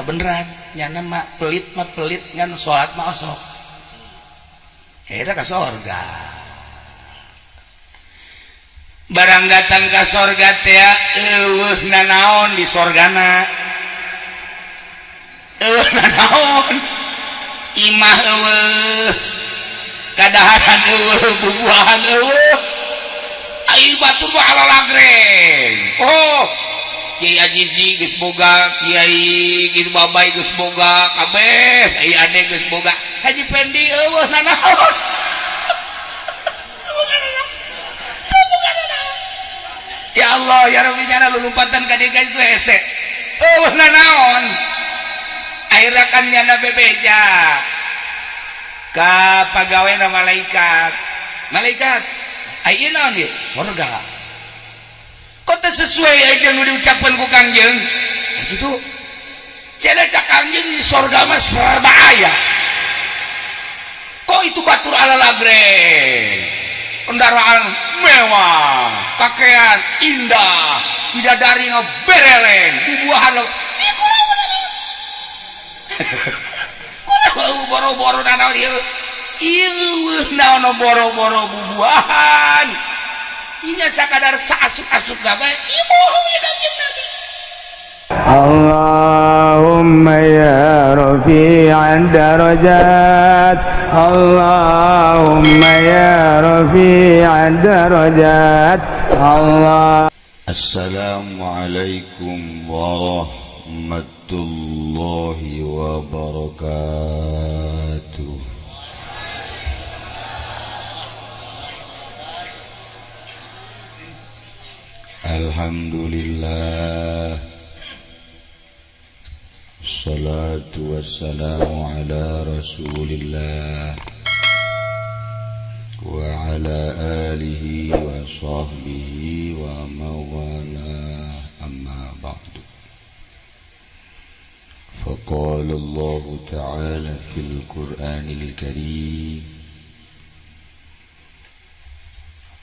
kebenaran nyana mah pelit ngan salat mah osok akhirnya ka sorga barang datang ka sorga teh eueuh nanaon di sorgana eueuh nanaon imah eueuh kadaharan eueuh bubuahan eueuh ai batur mah ala lagreng oh Kiai Ajizi geus boga Kiai gitu babay geus boga kabeh ai ade geus boga Haji Pendi eueuh nanaon ya Allah ya Rabbi nyana lulumpatan ka dieu itu hese eueuh nanaon akhirna kan nyana bebeja ka pagaweana malaikat ayeuna naon ieu surga kota sesuai aja nu diucapkan ku Kangjeng gitu cenah cak Kangjeng di surga mah serba aya kok itu batur ala lagreng kendaraan mewah pakaian indah bidadari ngabereleng bubuahan lo kulah boro-boro nanaon ieu naon boro-boro bubuahan ini sakadar saasuk-asuk gawe ibu ya Kanjeng Nabi Allahumma ya rafi'ad darajat Allahumma ya rafi'ad darajat Allah Assalamualaikum warahmatullahi wabarakatuh. Alhamdulillah, salatu wassalamu ala rasulillah wa ala alihi wa sahbihi wa mawala amma ba'du. Faqala Allah ta'ala fil Qur'anil Karim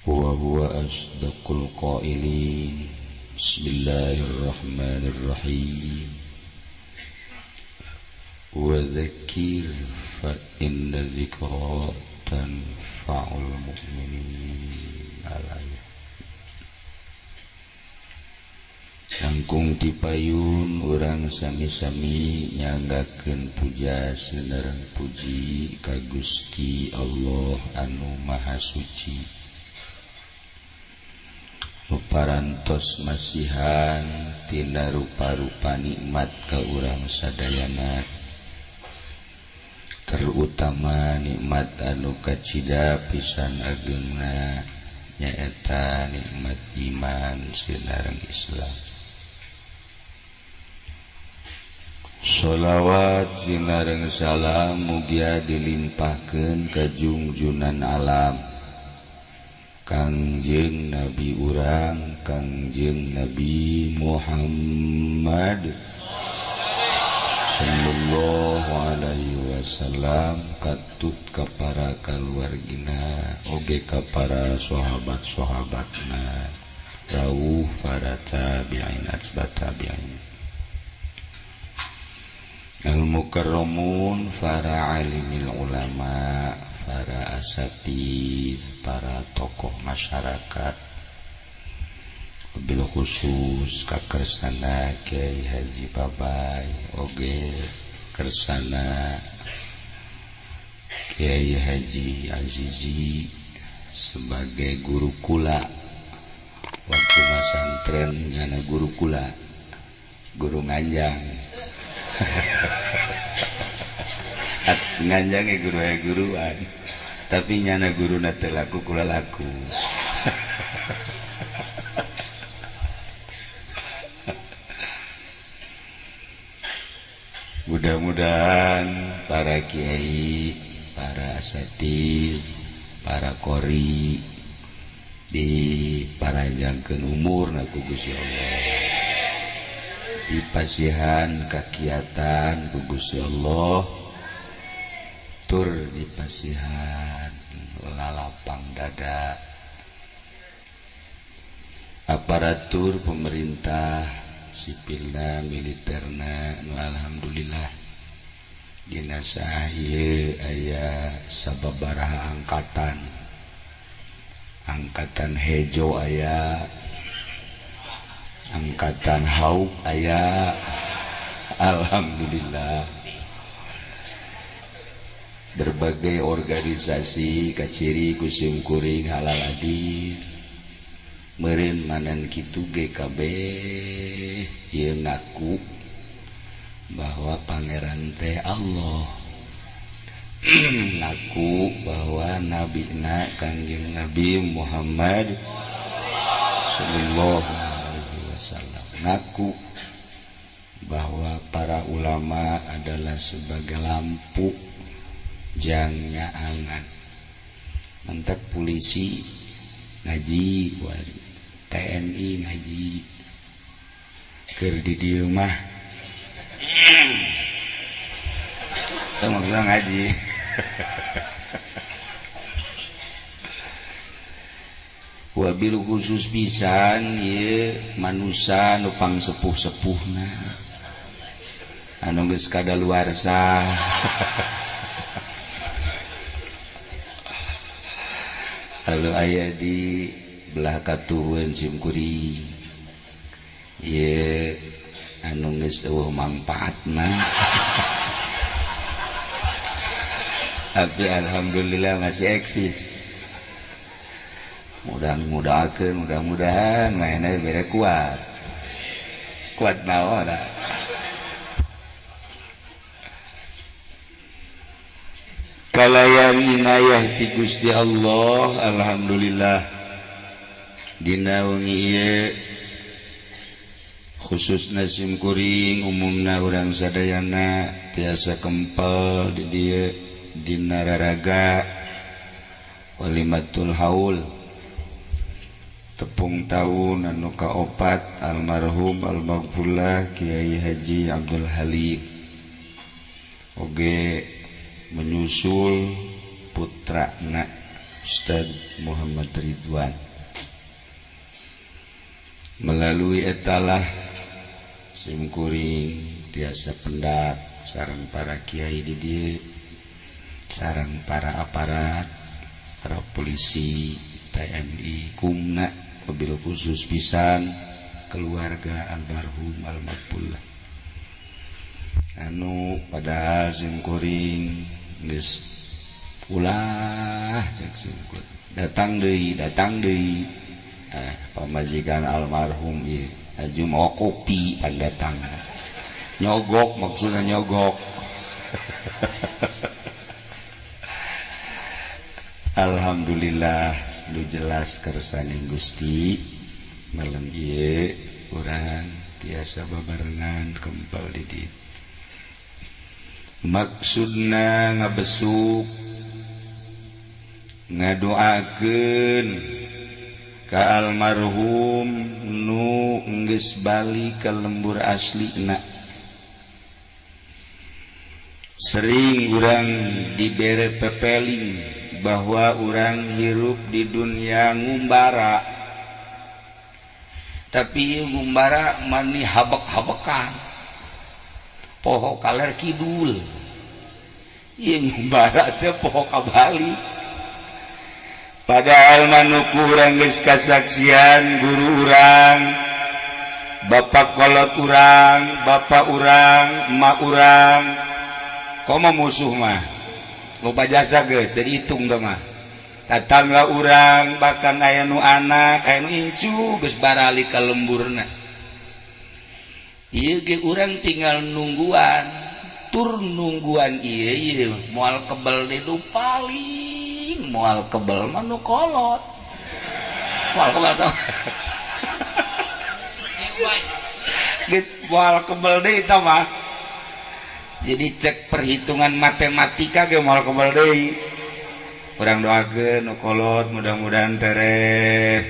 وهو أصدق القائلين بسم الله الرحمن الرحيم وذكر فإن الذكرى تنفع المؤمنين. Langkung tipayun urang sami-sami nyanggakeun puja seuneureun puji ka Gusti Allah anu Maha Suci. Parantos masihan tina rupa-rupa nikmat ka urang sadayana, terutama nikmat anu kacida pisan ageungna nyaeta nikmat iman sinareng Islam. Sholawat sinareng salam mugia dilimpahkeun ka junjunan alam Kangjeng Nabi urang Kangjeng Nabi Muhammad sallallahu alaihi wasallam, katut ka para kaluargina oge ka para sahabat-sahabatna rawuh para tabi'in atba tabi'in al mukarramun para alimil ulama para asatidz para tokoh masyarakat, wabil khusus ka kersana Kiai Haji Babay oge kersana Kiai Haji Azizi sebagai guru kula waktu masantren nyana guru kula guru nganjang nganjangnya guru ya guruan tapi nyana guru nate laku kula laku. Mudah-mudahan para kiai, para asatidz, para qori diparanjangkeun umurna ku Gusti Allah, dipasihan kakiatan ku Gusti Allah, tur dipasihan lalapang dada aparatur pemerintah sipilna militerna nu alhamdulillah jenazah ieu aya sababaraha angkatan hejo aya, angkatan hauk aya, alhamdulillah. Berbagai organisasi kaciri kusim kuring halal hadir. Meureun manan kitu GKB ieu ngaku bahwa pangeran teh Allah. Ngaku bahwa nabina Kangjeng Nabi Muhammad sallallahu alaihi wasallam. Ngaku bahwa para ulama adalah sebagai lampu jangnya angan. Mantap polisi ngaji, TNI ngaji, keur di dieu mah maksudna ngaji. Wabil khusus pisan ieu manusia nu pangsepuh-sepuhna anu geus kadaluarsa. Lalu aya di belah katuhun simkuring ieu anu geus eueuh mangpaatna. Tapi alhamdulillah masih eksis. Mudah-mudahan mainnya bere kuat naon. Kalayan inayah ti Gusti Allah alhamdulillah dina wengi ieu khususna simkuring umumna urang sadayana tiasa kempel di dieu dina raraga walimatul haul tepung tahun anu kaopat almarhum almaghfurlah Kiai Haji Abdul Halim oge menyusul putrana Ustaz Muhammad Ridwan. Melalui etalah simkuring tiasa pendak sareng para kiai di dieu, sareng para aparat, para polisi, TNI, kumna, mobil khusus pisan keluarga almarhum almarhumah. Anu padahal simkuring geus ulah cek simkuring datang deui pamajikan almarhum ieu aju mau kopi pandatang nyogok maksudnya nyogok. Alhamdulillah lu jelas kersane Gusti malam ieu urang tiasa babarengan kempel di dieu. Maksudna ngabesuk ngadoakeun ka almarhum nu geus bali ka lembur aslina. Sering urang dibere pepeling bahwa urang hirup di dunia ngumbara, tapi ngumbara mani habek-habekan poho kaler kidul, ieu ngumbara teh poho kabali. Padahal manuku urang geus kasaksian guru urang, bapak kolot urang, bapak urang, emak urang, komo musuh mah loba jasa geus dari hitung teh mah. Tatangga urang bahkan aya nu anak, aya nu incu geus barali ka lemburna. Ieu ge urang tinggal nungguan, tur nungguan ieu moal kebel di nu paling moal kebel mah nu kolot. Moal kebel tah. Geus moal kebel deui tah mah. Jadi cek perhitungan matematika ge moal kebel deui. Urang doakeun nu kolot mudah-mudahan tereh.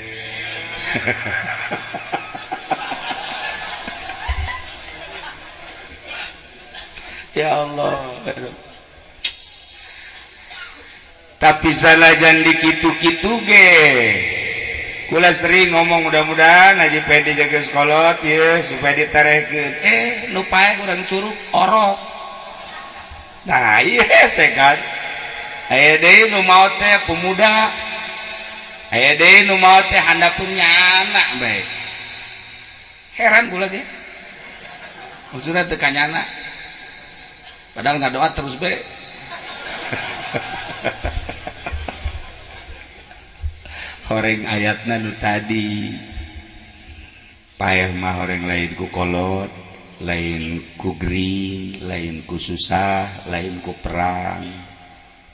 Ya Allah. Tapi sanajan di kitu-kitu ge kula sering ngomong mudah-mudahan Haji Pedi jaga sekolot ya supaya ditarekeun nu pae urang curug orok. nah iya sekat aya deui nu maot teh pemuda aya deui nu maot teh handapeun nyana bae heran kula ge maksudna teu kanyana padahal ngadoa terus bae horeng ayatna nu tadi payah mah horeng lain ku kolot lain ku gering lain ku susah lain ku perang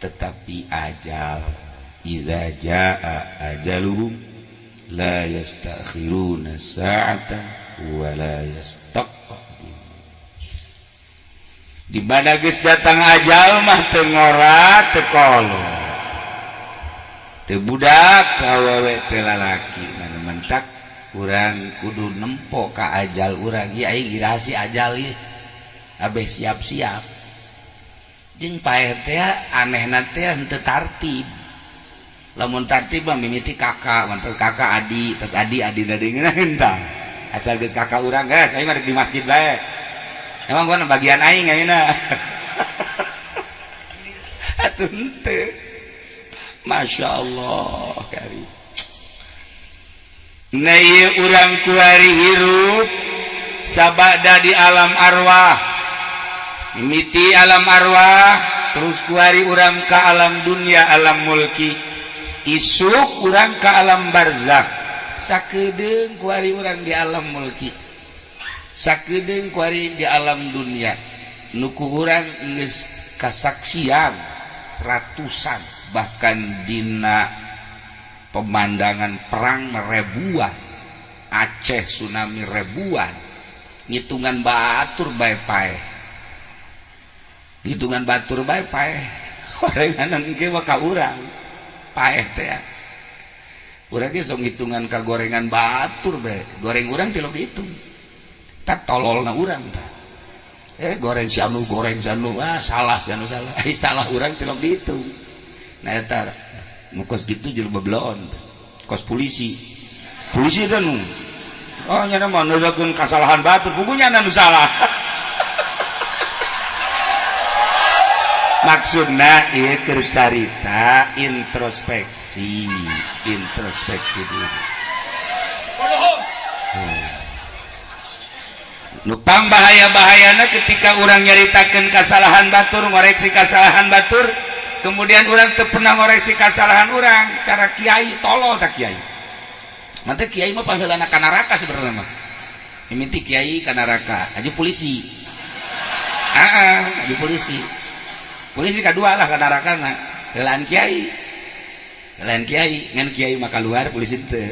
tetapi ajal idza jaa ajaluhum la yastakhiruna sa'atan wa la yastaqdim di mana geus datang ajal mah teu ngora teu kolot teu budak awewe teu lalaki mentak urang kudu nempo ka ajal urang ieu aing irasi ajal ieu abeh siap-siap jeung paeh teh anehna teh henteu tartib lamun tartib mah mimiti kakak mantel kakak adi terus adi dadengeuna hentang asal geus kakak urang guys aing mah di masjid bae emang gua bagian aing ayeuna atuh henteu Masya Allah kari nah iya urang kuari hirup sabada di alam arwah mimiti alam arwah terus kuari urang ke alam dunia alam mulki isuk urang ke alam barzakh sakedeung kuari urang di alam mulki sakedeung kuari di alam dunia nuku urang geus kasaksian ratusan bahkan dina pemandangan perang ribuan Aceh tsunami ribuan ngitungan batur bae pae ngitungan batur bae pae gorenganan ge mah ka urang pae teh urang ge sok ngitungan ka gorengan batur bae goreng urang teh lo dihitung tak tololna urang tah goreng si anu salah si anu salah salah urang teh lo dihitung nah eta nu kos gitu jelema belon kos polisi itu nu oh nya mah nulakeun kasalahan batur pugunya anu salah maksudna ieu keur carita introspeksi diri nu pang bahaya-bahayana ketika urang nyaritakeun kasalahan batur ngoreksi kasalahan batur kemudian orang teu pernah ngoreksi kesalahan orang cara kiai tolol tak kiai mantep kiai mah paheulana ka neraka sebenarnya mah mimiti kiai ka neraka aja polisi aja polisi kadua lah ka neraka na heulaan kiai ngan kiai mah keluar polisi teu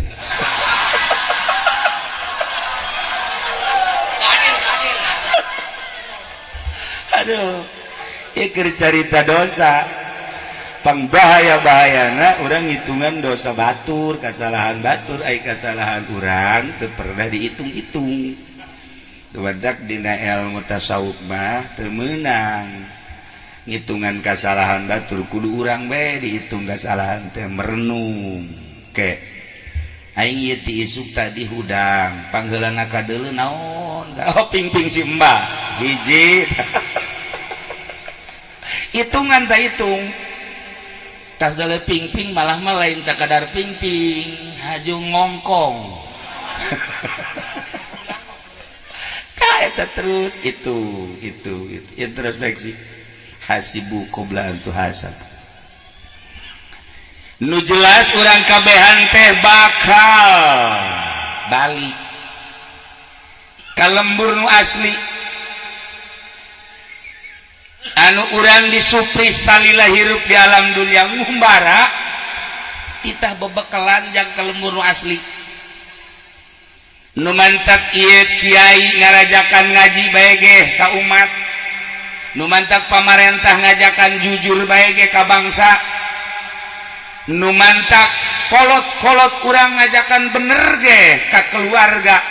aduh ieu keur carita dosa pangbahaya-bahayana orang hitungan dosa batur kesalahan batur ai kesalahan orang teu pernah dihitung-hitung dumadak dina ilmu tasawuf mah teu meunang ngitungan kesalahan batur kudu urang bae dihitung kesalahan teh merenung ke aing ieu ti isuk tadi hudang pangheulana ka deuleu naon oh ping-ping si mbah hiji hitungan tak hitung tas dale ping-ping malah mah lain sakadar ping-ping haju ngongkong kaeta terus itu introspeksi hasibu qabla an tuhasab nu jelas urang kabehan teh bakal balik ka lembur nu asli anu urang disupri salila hirup di alam dunia ngumbara titah bebekalan yang kelembur nu asli nu mantak ieu kiai ngarajakan ngaji bae ge ka umat nu mantak pamarentah ngajakan jujur bae ge ka bangsa nu mantak kolot-kolot urang ngajakan bener ge ka keluarga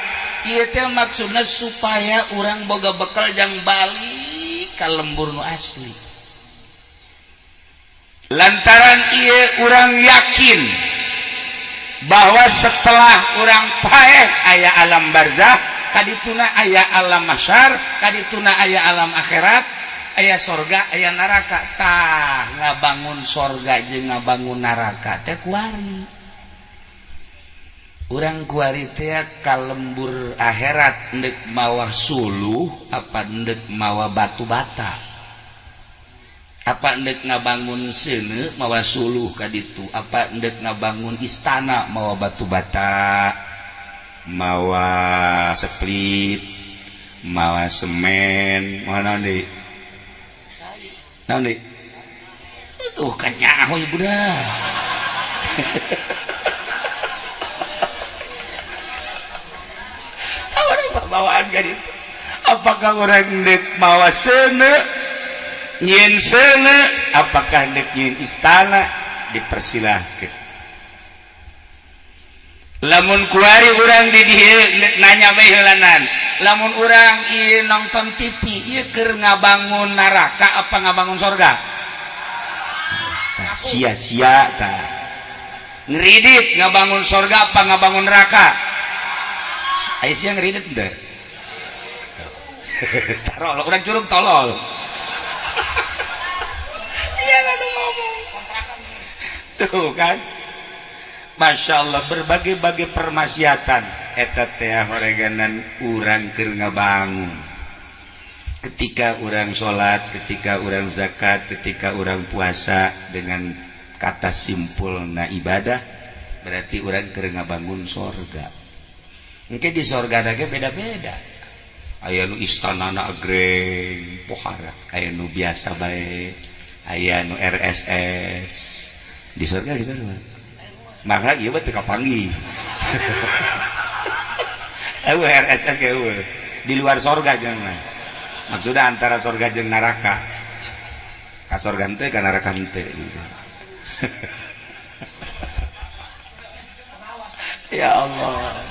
ieu teh maksudna supaya urang boga bekal jang balik lembur nu asli lantaran ieu urang yakin bahwa setelah orang paeh aya alam barzah, kadituna aya alam mahsyar, kadituna aya alam akhirat, aya sorga aya neraka. Tah ngabangun sorga jeung ngabangun neraka teh kuari. Urang kuari teh kalembur akhirat endek mawa suluh apa endek mawa batu bata. Apa endek ngabangun seuneu mawa suluh ka ditu, apa endek ngabangun istana mawa batu bata, mawa split, mawa semen, mawa naon deui? Naon deui? Tuh kan nyaho ieu budak. Bawaan ka ditu. Apakah orang endek mawa seuneu? Nyin seuneu, apakah dek nyin istana? Dipersilahkan. Lamun kuari urang di dieu nanya bae heulanan, lamun urang ieu nonton TV ieu keur ngabangun neraka apa ngabangun sorga? Sia-sia tah. Ngeridit ngabangun sorga apa ngabangun neraka? Aya sia ngeridit teu? Tarol urang curug tolol. Tuh kan, Masya Allah, berbagai-bagai permaksiatan eta teh horeganan urang keur ngabangun. Ketika urang sholat, ketika urang zakat, ketika urang puasa, dengan kata simpulna ibadah, berarti urang keur ngabangun sorga. Mungkin di sorga ge beda-beda. Aya nu istanana agreng pohara, aya nu biasa bae, aya nu RSS. Di surga gitu maka ieu mah teu kapanggih. RSS ge di luar surga jangan. Maksudnya antara surga jeung neraka. Ka surga teh ka neraka teh gitu. Ya Allah.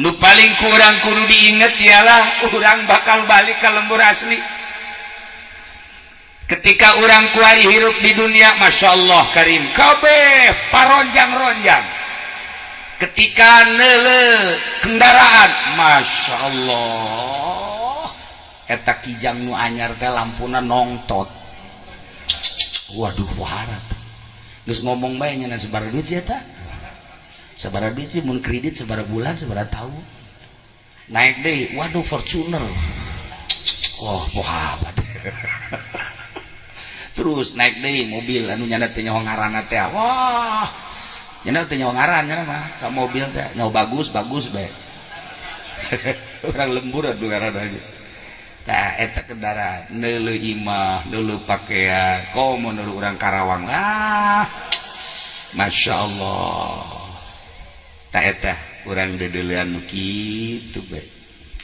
Nu paling kurang kudu diinget ialah urang bakal balik ke lembur asli. Ketika orang kuari hirup di dunia, Masya Allah karim, kabeh paronjang-ronjang. Ketika neule kendaraan, Masya Allah, eta kijang nu anyar teh lampuna nongtot. Waduh warat. Geus ngomong bae nya sabaraha duit sih eta? Sabaraha duit sih mun kredit sabaraha bulan sabaraha tahun. Naik deui, waduh Fortuner. Wah, pohabat. Terus naik deh mobil anu nyana teh nyaho ngaranna teh. Wah. Nyana teh nyaho ngaran nyana mah ka mobil teh nyaho bagus bae. Urang lembur atuh ngaranna ge. Tah eta kendaraan neuleuh imah, neuleuh pakaian, komo neuleuh urang Karawang. Ah. Masya Allah. Tah eta urang dedeleuan nu kitu bae.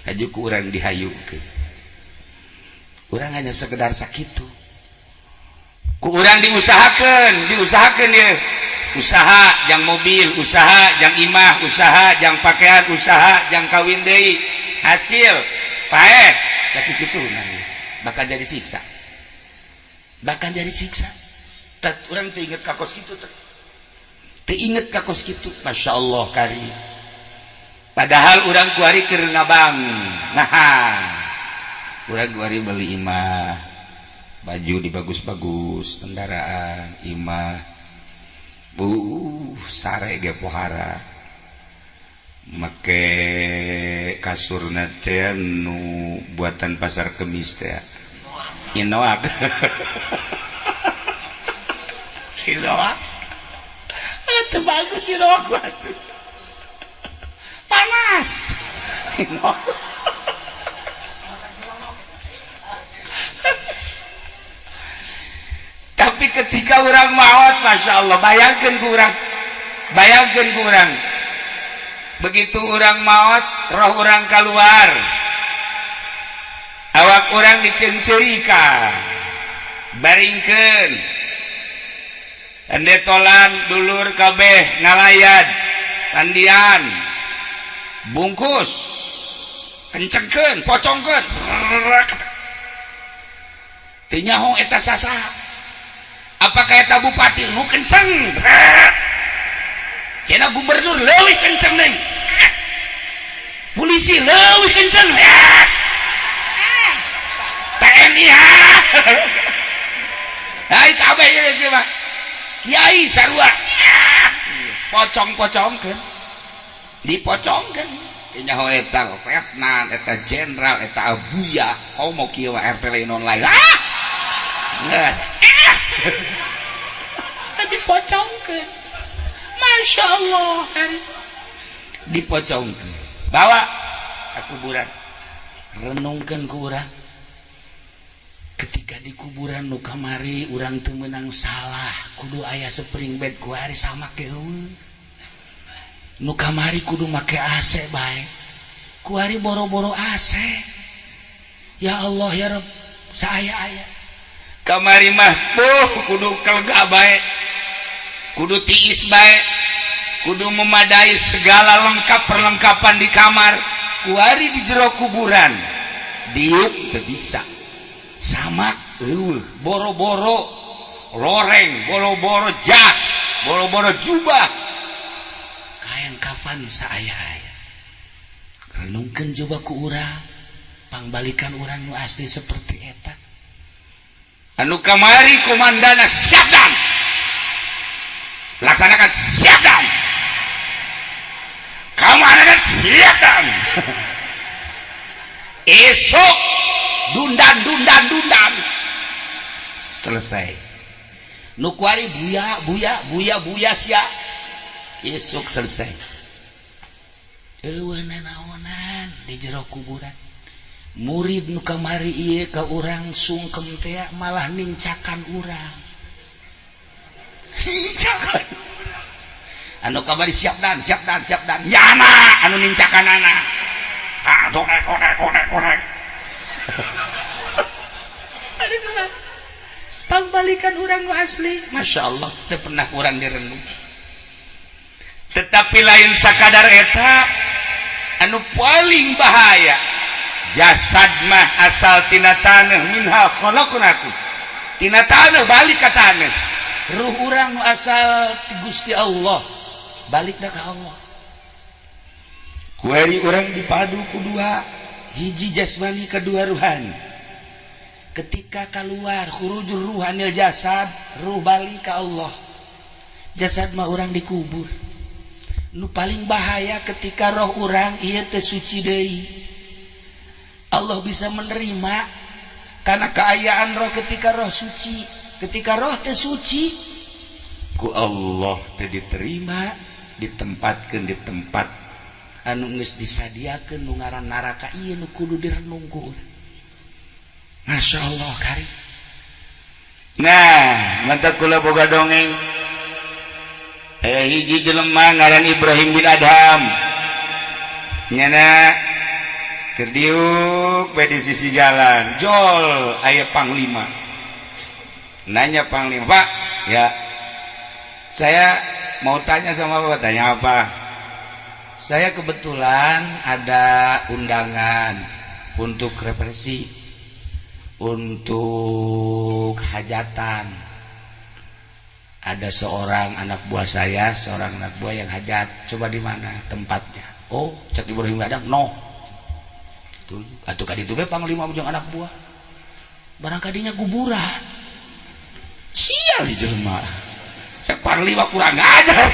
Haju ku urang dihayukeun. Urang hanya sekedar sakitu. Ku urang diusahakeun ya. Usaha jang mobil, usaha jang imah, usaha jang pakaian, usaha jang kawin deui. Hasil paeh sakitu kitu nangis. Bakal jadi siksa. Bakal jadi siksa. Tat urang teu inget ka kos kitu teh. Teu inget ka kos kitu. Masya Allah kari. Padahal urang kuari keur ngabangun. Nah. Urang kuari beli imah. Baju dibagus-bagus, kendaraan, imah, sare ge pohara, make kasurna teh nu buatan pasar kemis teh, inoak, inoak, itu bagus inoak batu, panas, inoak. Tapi ketika orang maut, Masya Allah, bayangkan kurang. Begitu orang maut, roh orang keluar, awak orang dicencerika, baringkeun, endetolan dulur kabeh ngalayad, tandian, bungkus, kencengkeun, pocongkeun, teu nyaho eta sasaha. apakah eta bupati nu kenceng kena gubernur leuwih kenceng deui polisi leuwih kenceng TNI hai kabeh ieu sih mah kiai sarua pocong-pocongkeun dipocongkeun nyaho eta letnan eta jenderal eta abuya kau mau kieu RT lain online dipocongkeun Masya Allah dipocongkeun bawa ke kuburan renungkeun ku urang ketika di kuburan nu kamari urang teu meunang salah kudu aya spring bed ku ari sama keun nu kamari kudu make AC bae ku ari boro-boro AC ya Allah ya Rabb saaya-aya kamari mah tuh kudu kelega bae kudu tiis bae kudu memadai segala lengkap perlengkapan di kamar ku ari di jero kuburan diuk teu bisa sama boro-boro loreng boro-boro jas boro-boro jubah kain kafan saaya-aya renungkeun coba ku urang pangbalikan urang nu asli seperti eta anu kamari komandana syabdan laksanakan syabdan kamana syabdan esok dundan selesai nu kuari buya sia esok selesai eueuh naonan di jero kuburan murid nu kamari ieu ka urang sungkem teh malah nincakan urang nincakan anu kamari siapdan nyana anu nincakanana korek pangbalikan urang nu asli Masya Allah teu pernah urang direnung tetapi lain sakadar eta anu paling bahaya jasad mah asal tina taneuh minha khalaqnakum tina taneuh balik ka taneuh ruh urang nu asal ti Gusti Allah balik da ka Allah kuari urang dipadu kudua hiji jasmani kedua ruhani ketika keluar khurujur ruhanil jasad ruh balik ka Allah jasad mah urang dikubur nu paling bahaya ketika roh urang ieu teu suci deui Allah bisa menerima karena keayaan roh ketika roh suci ketika roh teu suci ku Allah teu diterima ditempatkeun di tempat anu geus disadiakeun nu ngaran neraka ieu nu kudu direnung ku urang Masya Allah kari nah mantap kula boga dongeng hiji jelema ngaran Ibrahim bin Adham nyana keur diuk bae di sisi jalan jol aya panglima nanya panglima Pak ya saya mau tanya sama Bapak tanya apa saya kebetulan ada undangan untuk represi untuk hajatan ada seorang anak buah saya seorang anak buah yang hajat coba di mana tempatnya oh cek Ibrahim Adam no tuh atuh ka ditu panglima jeung anak buah barangkadinya kuburan sial di jelema cek panglima kurang ajar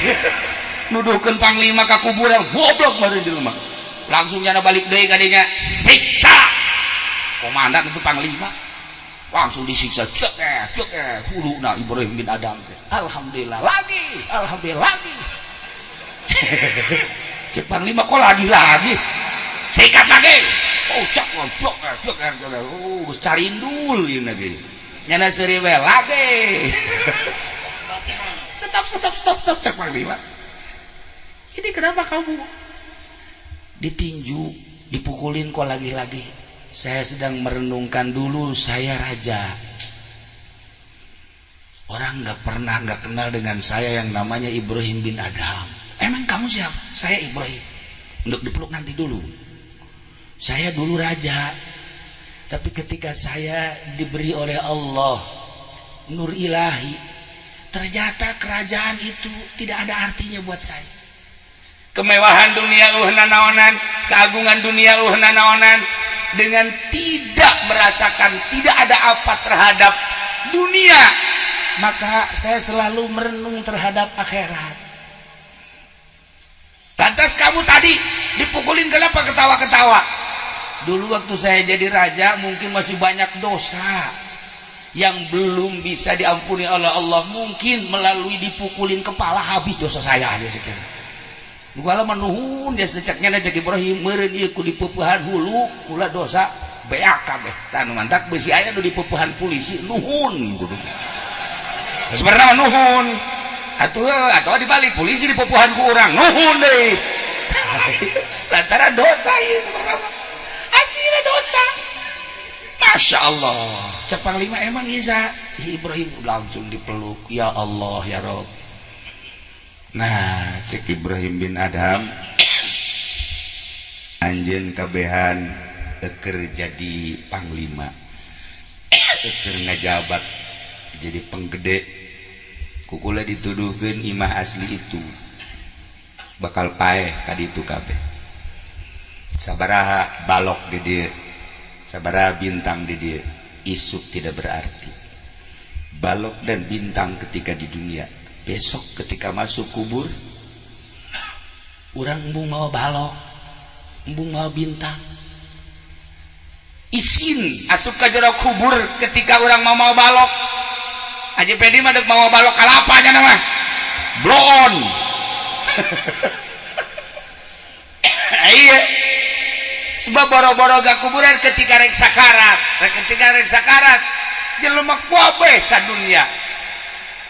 nuduhkeun panglima ka kuburan goblok baru jelema langsung nyana balik deui ka dinya siksa komandan itu panglima langsung disiksa cek huluna Ibrahim bin Adam alhamdulillah lagi cek panglima kok lagi sikat lagi oh cek geus carindul ieu lagi nyana seuri we lagi stop cek panglima ini kenapa kamu ditinju dipukulin kok lagi saya sedang merenungkan dulu saya raja orang nggak kenal dengan saya yang namanya Ibrahim bin Adham emang kamu siapa? Saya Ibrahim untuk dipeluk nanti dulu saya dulu raja tapi ketika saya diberi oleh Allah nur ilahi ternyata kerajaan itu tidak ada artinya buat saya. Kemewahan dunia nanaonan, keagungan dunia nanaonan, dengan tidak merasakan tidak ada apa terhadap dunia, maka saya selalu merenung terhadap akhirat. Lantas kamu tadi dipukulin kenapa ketawa-ketawa? Dulu waktu saya jadi raja mungkin masih banyak dosa yang belum bisa diampuni oleh Allah. Mungkin melalui dipukulin kepala habis dosa saya aja sekian. Gua menuhun dia secaknya aja Ibrahim meureun ieu ku dipupuhan hulu ulah dosa beak kabeh. Tanu mantak beusi aya nu dipupuhan polisi nuhun kudu. Sebenarnya nuhun. Atuh dibalik polisi dipupuhan ku urang nuhun deui. Lantaran dosa ieu sebenarnya. Aslinya dosa. Masya Allah. Cek panglima emang Isa Ibrahim langsung dipeluk. Ya Allah ya Rob. Nah, cek Ibrahim bin Adham, anjeun kabehan keur jadi panglima, keur ngajabat jadi penggede, kukula dituduhkeun imah asli itu bakal paeh ka ditu kabeh. Sabaraha balok di dieu, sabaraha bintang di dieu, isuk tidak berarti. Balok dan bintang ketika di dunia, besok ketika masuk kubur, urang embung mau balok, embung mau bintang. Isin asup ka jero kubur ketika orang mau balok. Aja pedi mah deuk mau balok kalapa nya nama. Bloon. Iya. Sebab boro-boro ga kuburan ketika rek sakarat. Ketika rek sakarat jelema kuabe sadunya.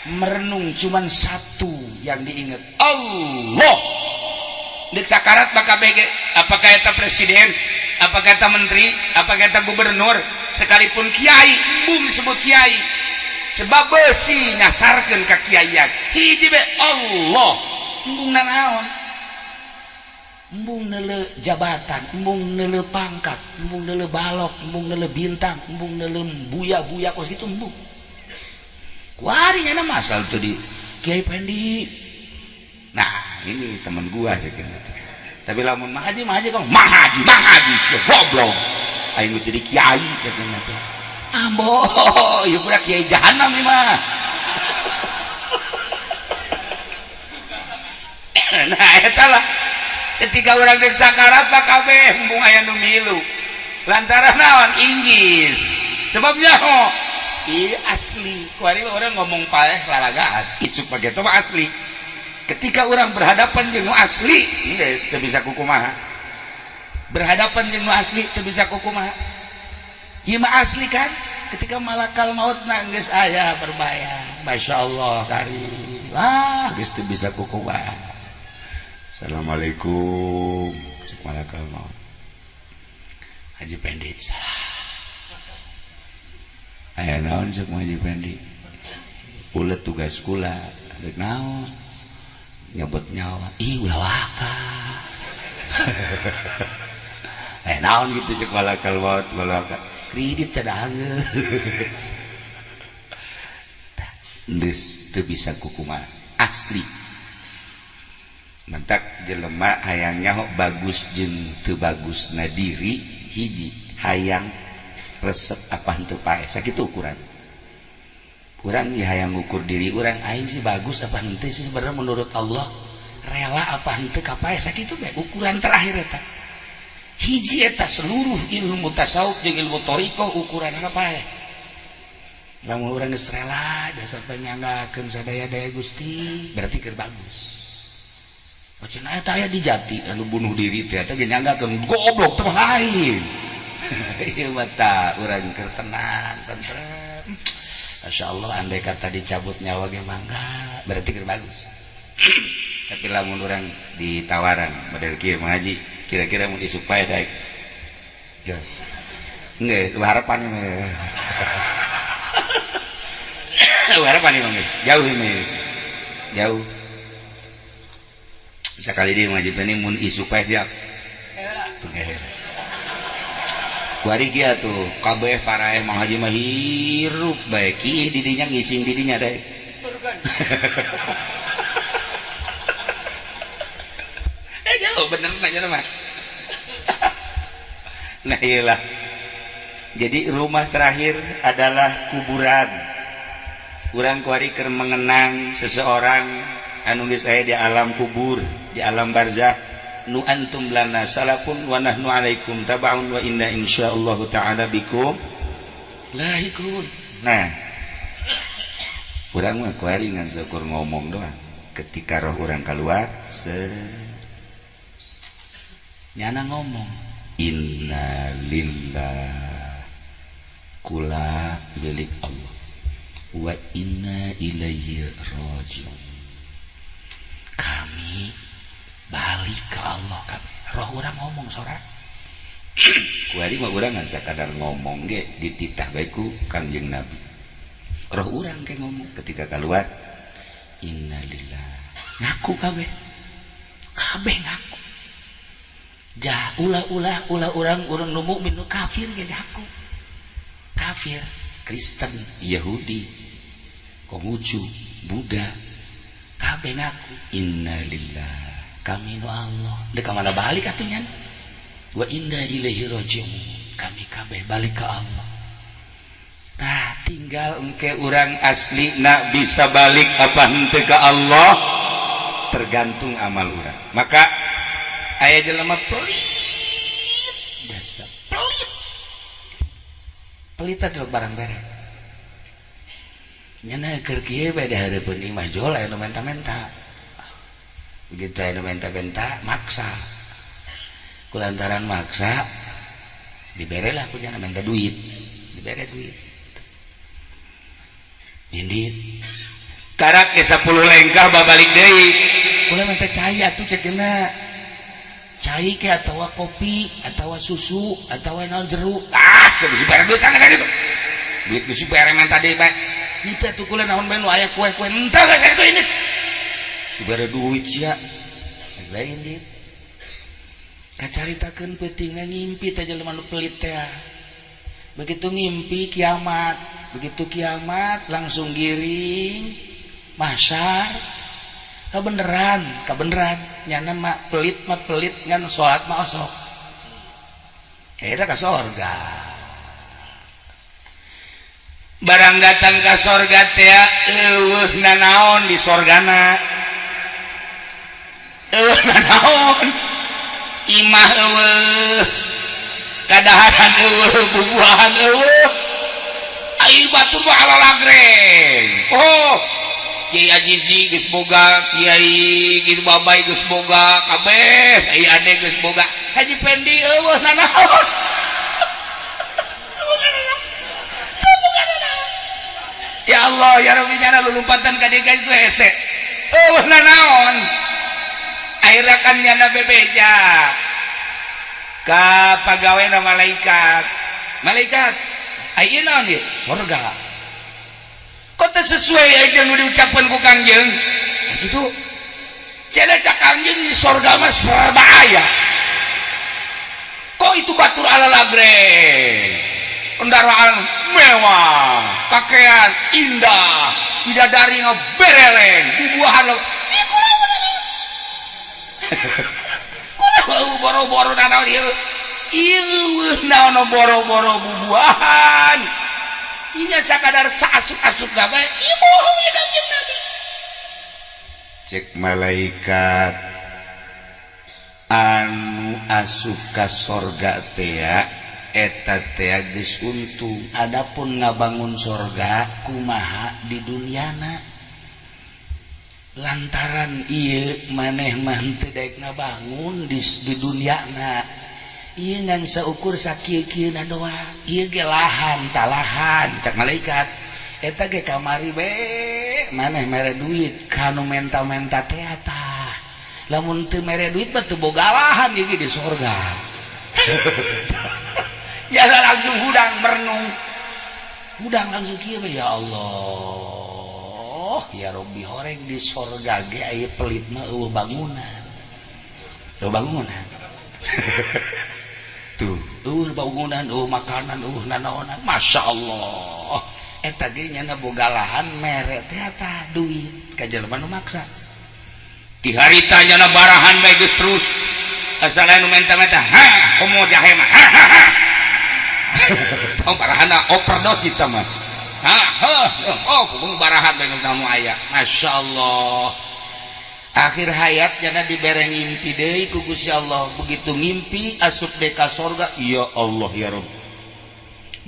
Merenung cuman satu yang diingat, Allah. Dek sakarat maka bege apakah eta presiden, apakah eta menteri, apakah eta gubernur, sekalipun kiai embung disebut kiai, sebab beusi nyasarkeun ka kiaian hiji be Allah. Embung nanaon, embung neuleuh jabatan, embung neuleuh pangkat, embung neuleuh balok, embung neuleuh bintang, embung neuleuh buya-buya kos kitu embung. Kuari nya nama Asal tuh di Kiai Pendi. nah ini teman gua aja gitu. Tapi lamun mah Haji kamu Mang Haji sih goblok. Aing geus jadi kiai cenah teh. ambo Ieu budak kiai jahanam ieu mah. Nah eta lah ketika urang deuk sakarat mah kabeh embung aya nu milu. Lantaran naon inggis. Sebabnya iya asli. Kuari orang ngomong paeh lalagaan. Isuk page itu mah asli. Ketika orang berhadapan jeung nu asli, geus teu bisa kukumaha. Berhadapan jeung nu asli teu bisa kukumaha. Ieu mah asli kan? Ketika malakal maut geus aya berbahaya. Masyaallah karim. Wah, geus teu bisa kukumaha. Assalamualaikum. Cek malakal maut. Haji Pendi. Aya naon cek Haji Pendi? Ulet tugas kula, rek naon? Nyebut nyawa. Ih ulah waka. Naon gitu cek malakal maut, malaka. Kredit cadangeus. Deus teu bisa kukumaha. Asli. Mentak jelema hayang nyaho bagus jeung teu bagusna diri hiji, hayang resep apa henteu pae sakitu ukuran. Urang ieu hayang ngukur diri urang aing sih bagus apa henteu sih sebenarnya menurut Allah, rela apa henteu ka pae sakitu bae ukuran terakhir eta. Hiji eta seluruh ilmu tasawuf jeung ilmu thariqah ukuranna pae. Lamun urang geus rela jasa nyanggakeun sadaya-daya Gusti berarti keur bagus. Macam eta aya di Jati anu bunuh diri teh eta ge nyanggakeun goblok teh lain. Ieu mah tah urang keur tenang, tentrem. Masyaallah andai kata dicabut nyawa ge mangga, berarti keur bagus. Tapi lamun urang ditawaran model kieu Mang Haji, kira-kira mun isuk pae daek. Ya. Nggih, harapan mah. Harapan ieu mah jauh ini. Jauh. Sekali dia Mang Haji Pendi mun isuk pae siap. Tuh kuari kia tuh kabeh paraeh Mang Haji mah hirup bae kieu di dinya ngising di dinya daek. Jauh bener aja mah. Nah iyalah. Jadi rumah terakhir adalah kuburan. Urang kuari keur mengenang seseorang anu geus aya di alam kubur, di alam barzakh. Nu antum lana salafun wa nahnu alaikum tabaun wa inna insyaallah taala bikum lahikun. Nah, urang mah kuari ngan syukur ngomong doang. Ketika roh urang keluar, nyana ngomong inna lillah kula milik Allah wa inna ilaihi rajiun. Kami balik ke Allah kami. Roh urang ngomong sorak. Kuari mah urang ngan sakadar ngomong ge dititah bae ku Kangjeng Nabi. Roh urang ke ngomong ketika keluar innalillah. Ngaku kabeh. Kabeh ngaku. Jah ulah urang nu mukmin nu kafir ge ngaku. Kafir, Kristen, Yahudi, Konghucu, Buddha, kabeh ngaku innalillah kami nu Allah. Dek mana balik atuh nyan? Wa inna ilaihi rajiun. Kami kabeh balik ke Allah. Tah tinggal engke urang asli nak bisa balik apa henteu ke Allah tergantung amal urang. Maka aya jelema pelit, dasar pelit. Pelit atuh barang bareng. Nyana keur kieu bae dahareupun imah jol aya nu menta-menta. Begitu aya nu menta-menta maksa. Kulantaran maksa diberelah ku nyana menta duit. Dibere duit. Indit karak ke 10 lengkah babalik deui. Kula minta cai atuh cekeuna. Cai ke atawa kopi atawa susu atawa naon jeruk. Ah, sebelah bare duit kana ka ditu. Duit geus bare menta deui bae. Henteu atuh kula naon bae nu aya kue-kue henteu ka kitu ini. Subare duit sia. Lain dit. Kacaritakeun peuting ngimpi teh jelema nu pelit teh. Begitu ngimpi kiamat, begitu kiamat langsung giring, mahsyar. Kabeneran nyana mah pelit ngan salat mah osok. Akhirnya ka sorga. Barang datang ka sorga teh eueuh nanaon di sorgana. Eueuh nanaon? Imah eueuh. Kadaharan eueuh, bubuahan eueuh. Ai batur mah ala lagreng. Oh, Kiai Ajizi geus boga, Kiai gitu Babai geus boga, kabeh ai ade geus boga. Haji Pendi eueuh nanaon? Ya Allah, ya Rabbi nyana lulumpatan ka dieu itu hese. Eueuh nanaon? Akhirna kan nyana bebeja. Ka pagaweana malaikat. Malaikat, ai naon ieu? Surga. Kok teh sesuai aja nu diucapkeun ku Kangjeng? Itu cenah cak Kangjeng di surga mah serba aya. Kok itu batur ala lagreng? Kendaraan mewah, pakaian indah, bidadari ngabereleng, bubuahan lo. Kulo boro-boro nanaon ieu? Ieu naon boro-boro bubuahan. Inya sakadar saasuk-asuk gawe ibu ya Kangjeng Nabi. Cek malaikat anu asup ka sorga teh eta teh geus untung. Adapun ngabangun sorga kumaha di duniana. Lantaran ieu maneh mah teu daek ngabangun di duniana. Ieu ngan saukur sakieu-kieuna doang. Ieu ge lahan talahan cak malaikat. Eta ge kamari be maneh mere duit kanu menta-menta teh tah. Lamun teu mere duit mah teu boga lahan ieu ge di surga. Jasa langsung hudang merenung. Hudang langsung kieu ya Allah. Ya Rabbi horeng di surga ge aya pelit mah eueuh bangunan. Tuh bangunan. Tuh bangunan, makanan, nanaonan, masya Allah. eta ge nya boga lahan mere teh eta duit ka jelema nu maksa di harita nya barahan bae geus terus asal anu menta-menta komo jahe mah tong barahana overdosis mah kudu barahan bae geus nu aya masyaallah akhir hayat jana dibere ngimpi deui ku Gusti Allah begitu ngimpi asup deui ka surga ya Allah ya Rabb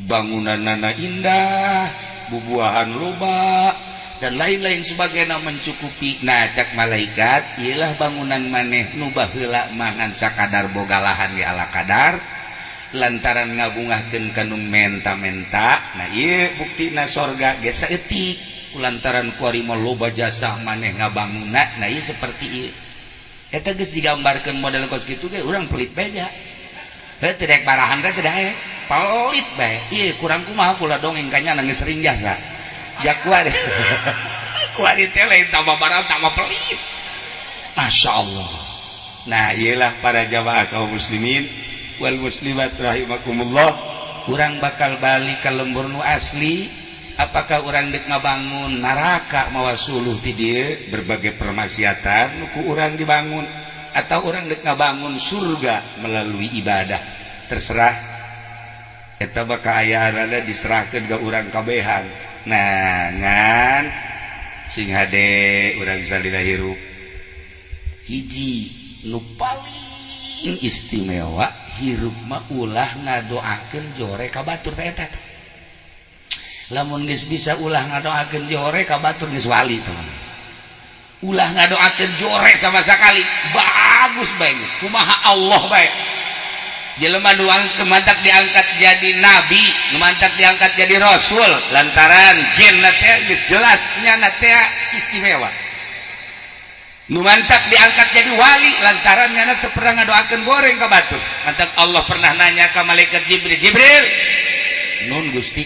bangunanana indah bubuahan loba dan lain-lain sebagainya mencukupi nah cak malaikat ialah bangunan maneh nu baheula mangan sakadar boga lahan di ala kadar lantaran ngabungahkeun ka nu menta-menta nah ieu buktina surga ge saeutik lantaran kuari mah loba jasa maneh ngabangunna nah ieu seperti ieu eta geus digambarkeun model kos kitu ge urang pelit beja heuh teu daek barahan teh teu daek pelit bae ieu kurang kumaha kula dongeng kanya nangis sering jasa jak kuari kuari teh lain tambah barang tambah pelit masyaallah nah iyalah para jamaah kaum muslimin wal muslimat rahimakumullah urang bakal balik ka lembur nu asli apakah urang dek ngabangun neraka mawa suluh ti dieu berbagai permaksiatan nu ku urang dibangun atau urang dek ngabangun surga melalui ibadah terserah eta bakal ayaana diserahkeun ka urang kabehan nah ngan sing hade urang salila hirup hiji nu paling istimewa hirup mah ulah ngadoakeun jore ka batur teh eta lamun geus bisa ulah ngadoakeun jore ka batur geus wali teman ulah ngadoakeun jore sama sekali bagus bae kumaha Allah bae jelema nu mantak diangkat jadi nabi nu mantak diangkat jadi rasul lantaran jenna teh geus jelas nyana teh istimewa nu mantak diangkat jadi wali lantaran nyana teu pernah ngadoakeun goreng ka batur mantak Allah pernah nanya ka malaikat Jibril nun Gusti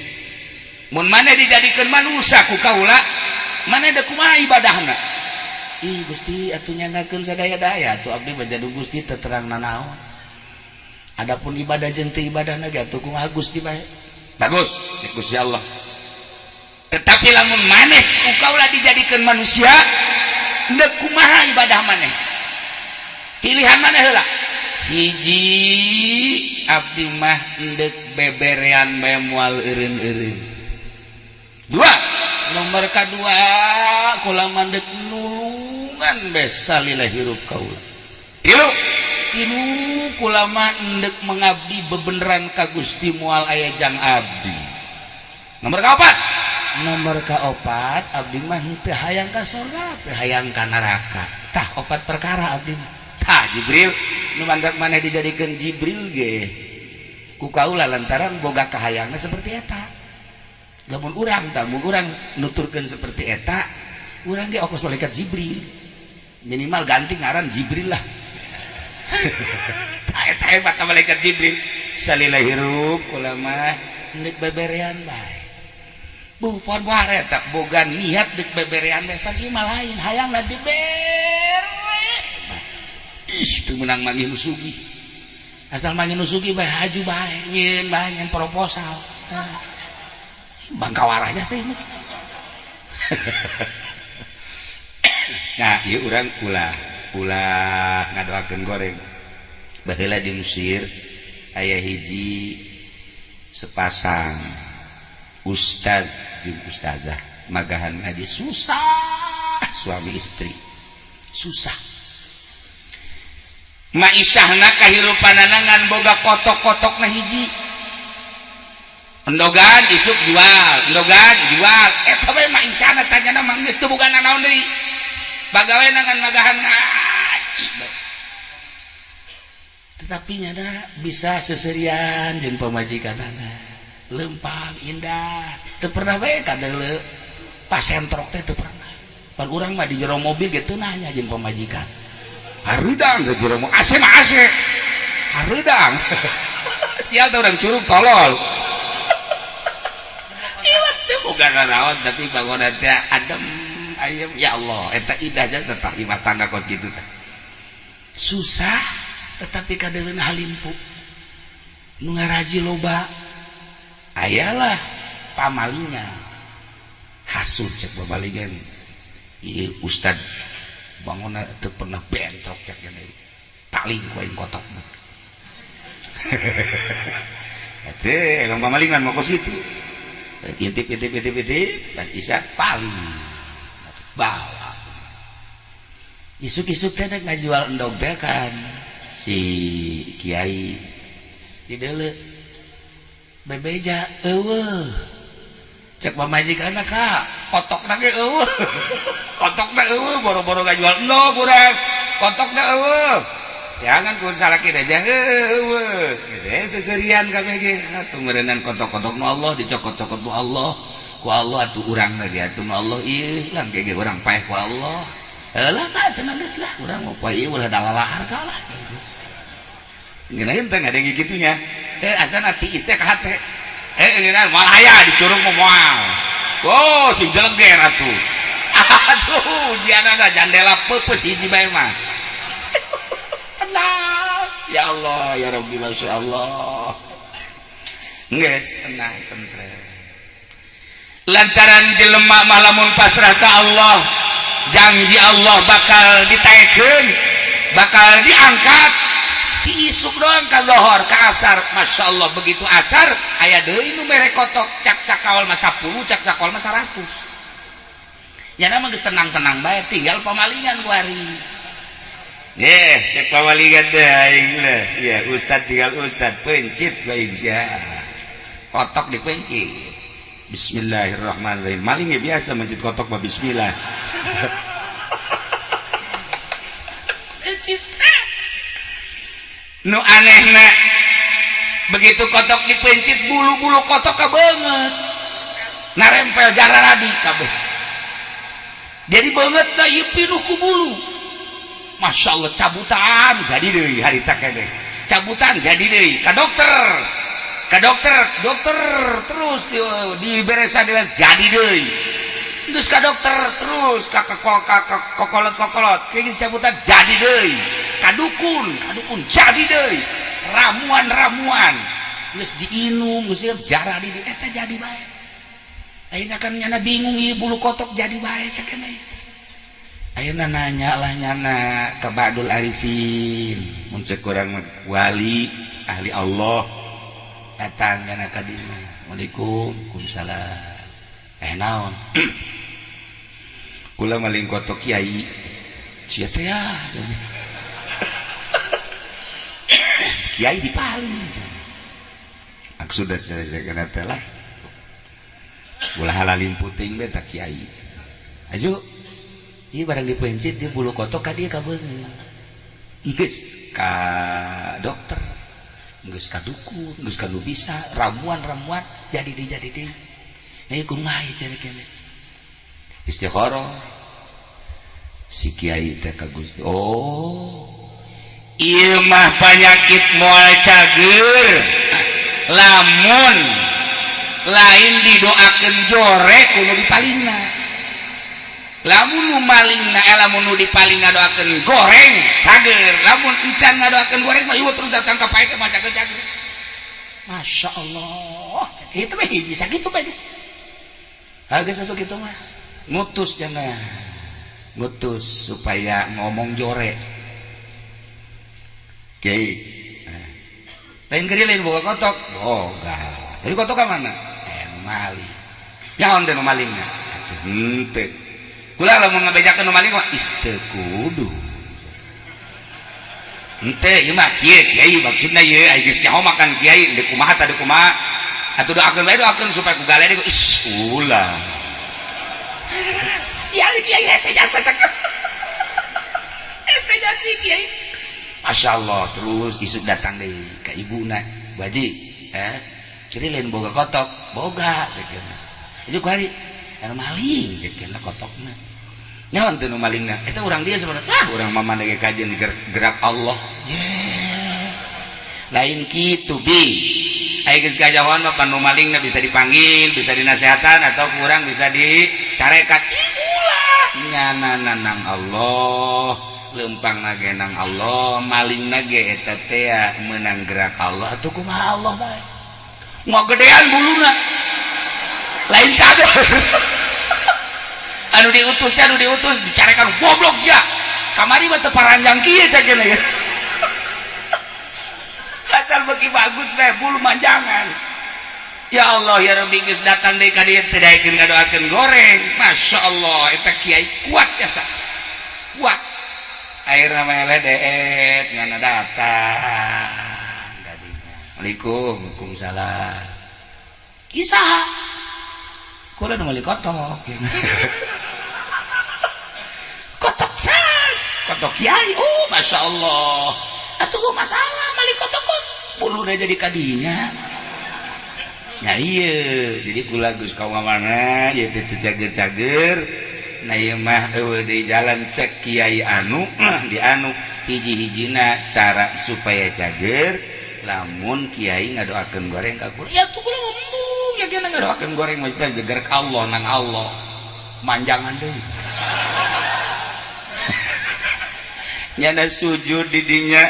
mun maneh dijadikeun manusia ku kaula maneh da kumaha ibadahna ih Gusti atuh nyangakeun sadaya-daya atuh abdi bajadu Gusti teu terang nanaon adapun ibadah jeung teu ibadahna ge atuh kumaha Gusti bae bagus Gusti Allah tetapi lamun maneh ku kaula dijadikeun manusia endek kumaha ibadah maneh pilihan maneh heula hiji abdi mah endek beberean bae moal eureun-eureun dua nomor kadua kula mandek nulungan bae salila hirup kaula tilu kula mah endek mengabdi bebeneran ka Gusti moal aya jang abdi nomor kaopat abdi mah teu hayang ka surga teu hayang ka neraka tah opat perkara abdi mah tah Jibril nu mangga maneh dijadikeun Jibril ge ku kaula lantaran boga kahayangna seperti eta lamun urang tah mun urang nuturkeun seperti eta urang ge ongkos malaikat Jibril minimal ganti ngaran Jibril lah eta hebat malaikat Jibril salila hirup kula mah endek beberean bae pohon bare tak boga niat dek beberean teh pagi mah lain hayangna dibere ih teu meunang manggih nu sugih asal manggih nu sugih bae haju bae nyeun proposal bangkawarahnya sih nah ieu urang ulah ngadoakeun goreng baheula di Mesir aya hiji sepasang ustad jeung ustazah magahan ngaji susah suami istri susah maisahna kahirupanana ngan boga kotok-kotokna hiji endogan isuk jual endogan jual eta bae maisahna tanyana mah geus teu boga nanaon deui bagawe ngan magahan ngaji tetapi nyana bisa seserian jeung pamajikanana lempang indah teu pernah bae kadeuleu pasentrok teh teu pernah pan urang mah di jero mobil ge teu nanya jeung pamajikan hareudang ke jero mobil AC mah AC hareudang sial teh urang curug tolol ieu teh boga nanaon tapi bangunan teh adem ayem ya Allah eta indah jasa tah rumah tangga kos kitu teh susah tetapi kadeuleuna halimpu nu ngaraji loba ayalah pamalinya kasut cek babalingan ieu ustad bangunna teu pernah bentrok cek gini paling ku aing kotokna teh emang pamalingan mau ke situ intip pas isya paling bawa isuk-isuk teh ngajual endog teh kan si kiai di deuleu bebeja eueuh cek pamajikanna ka kotokna ge eueuh kotokna eueuh boro-boro ngajual endog urang kotokna eueuh jangan ku salaki teh jangan eueuh geus seserian kabeh ge atuh meureunnan kotok-kotokna Allah dicokot-cokot ku Allah atuh urang lagi atuh Allah ieu lang ge urang paeh ku Allah lah ka cenah geus lah urang mah poe ieu ulah dalalahar ka lah ngeunaheun teh ngadenge gitunya asana tiis teh ka hate ngeunaheun moal aya dicurug moal oh sim jeleger atuh aduh ujianna jandela peupeus hiji bae mah tenang ya Allah ya Rabbi masya Allah geus tenang tentrem lantaran jelema mah lamun pasrah ka Allah janji Allah bakal ditaekeun bakal diangkat diisuk doang ka lohor ka asar masya Allah begitu asar aya deui nu mere kotok cak sakawal mah 10 cak sakawal mah 100 ya nama geus tenang-tenang bae tinggal pamalingan kuari cek pamalingan teh aing lah ya ustad tinggal ustad pencit bae sia kotok dipencit bismillahirrahmanirrahim malingnya biasa mencit kotok mah bismillah nu anehna begitu kotok dipencit bulu-bulu kotok kabeungeut narempel jararadi kabeh jadi beungeut teh ieu pinuh ku bulu masya Allah cabutan jadi deui harita kene cabutan jadi deui ka dokter terus diberesan jadi deui terus ka dokter terus ka kokolot keus cabutan jadi deui ka dukun jadi deui ramuan geus diinum geus jarah di eta jadi bae ayeuna kan nyana bingung ieu bulu kotok jadi bae sakene ayeuna nanya lah nyana ka Ba'dul Arifin mun ceuk urang wali ahli Allah datang nyana ka dieu Waalaikumsalam naon kula maling kotok kiai sia teh ya kiai dipaling maksudna cara teh lah ulah halalin puting be tak kiai ayo ieu barang dipencit di bulu kotok ka dieu ka beungeut geus ka dokter geus ka dukun geus ka nu bisa ramuan jadi deui aya kumaha cenah kene istikharah si kiai teh ka Gusti oh ieu mah penyakit moal cager lamun lain didoakeun jore kudu dipalingna lamun nu malingna lamun nu dipalingna doakeun goreng cager lamun encan ngadoakeun goreng mah ieu terus datang ka pae mah cager masya Allah itu mah hiji sakitu bae geus satu kitu mah ngutus jangan ngutus supaya ngomong jore kiai lain kali lain boga kotok boga jadi kotok ka mana maling nyaon teh nu malingna henteu kula lamun ngabejakeun nu maling mah isteu kudu henteu ieu mah kiai maksudna ieu aya geus nyaho makan kiai deuk kumaha tah deuk kumaha atuh doakeun bae doakeun supaya ku galede ulah sial kiai hese jasa cek hese jasa kiai masya Allah terus isuk datang deh ke ibuna baji kiri lain boga kotok boga itu hari anu maling kena kotokna nyaon teh nu malingna eta urang dia sebenarnya urang mama lagi kajian gerak Allah lain kitu bi aya geus kajawan mah panu malingna bisa dipanggil bisa dinasehatan atau kurang bisa dicarekat ulah nyana nang Allah lempang nage nang Allah maling nage eta teh meunang gerak Allah atuh kumaha Allah bae ngogedean buluna lain cager anu diutus dicarekan goblok sia kamari mah teu paranjang kieu cagena ya asal beki bagus teh bulu manjangan ya Allah ya Rabbi geus datang deui ka dieu teu daekeun ngadoakeun goreng Masya Allah eta kiai kuat ya sa kuat akhirna mele deet ngana datang kadinya Waalaikumsalam isaha kula nu meuli kotok kotok san kotok kiai oh Masya Allah atuh masalah meuli kotok puluna jadi kadinya ya iya jadi kula geus ka mana ya teu cager-cager na ieu mah eueuh di jalan cek kiai anu di anu hiji-hijina cara supaya cager lamun kiai ngadoakeun goreng ka kula ya tuh kula ngomong ya kena ngadoakeun goreng mah teh jeger ka Allah nang Allah manjangan deui nyana sujud di dinya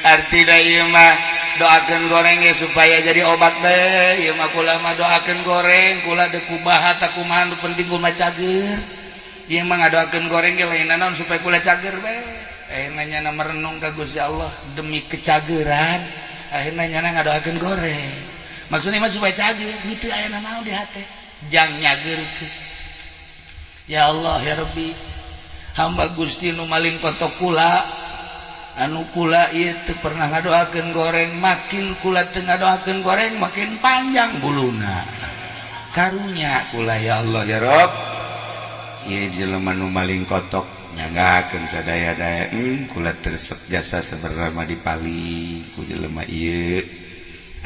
artina ieu mah doakeun goreng ya supaya jadi obat deh ieu mah kula mah doakeun goreng kula deuk kumaha tah kumaha nu penting kula cager ieu mah ngadoakeun goreng ge lain naon supaya kula cager bae akhirna nyana merenung ka Gusti Allah demi kecageran akhirna nyana ngadoakeun goreng maksudnya mah supaya cager gitu aya naon di hate jang nyageurkeun ya Allah ya Rabbi hamba Gusti nu maling kotok kula anu kula ieu teu pernah ngadoakeun goreng makin kula teu ngadoakeun goreng makin panjang buluna karunya kula ya Allah ya Rabb ieu jelema nu maling kotok nyanggakeun sadaya-daya kula tersep jasa sabarama dipali ku jelema ieu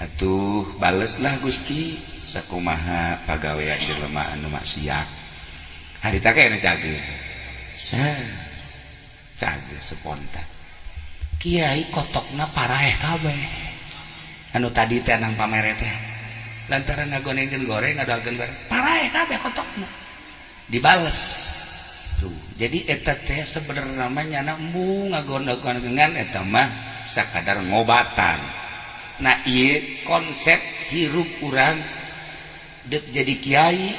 atuh baleslah Gusti sakumaha pagawean jelema anu maksiat harita ke anu cager cager spontan kiai kotokna paraeh kabeh anu tadi teh nang pamere teh lantaran ngagonengkeun goreng ngadoakeun goreng paraeh kabeh kotokna dibales tuh jadi eta teh sebenarnya namanya embung ngagonengkeun eta mah sakadar ngobatan nah ieu konsep hirup urang deuk jadi kiai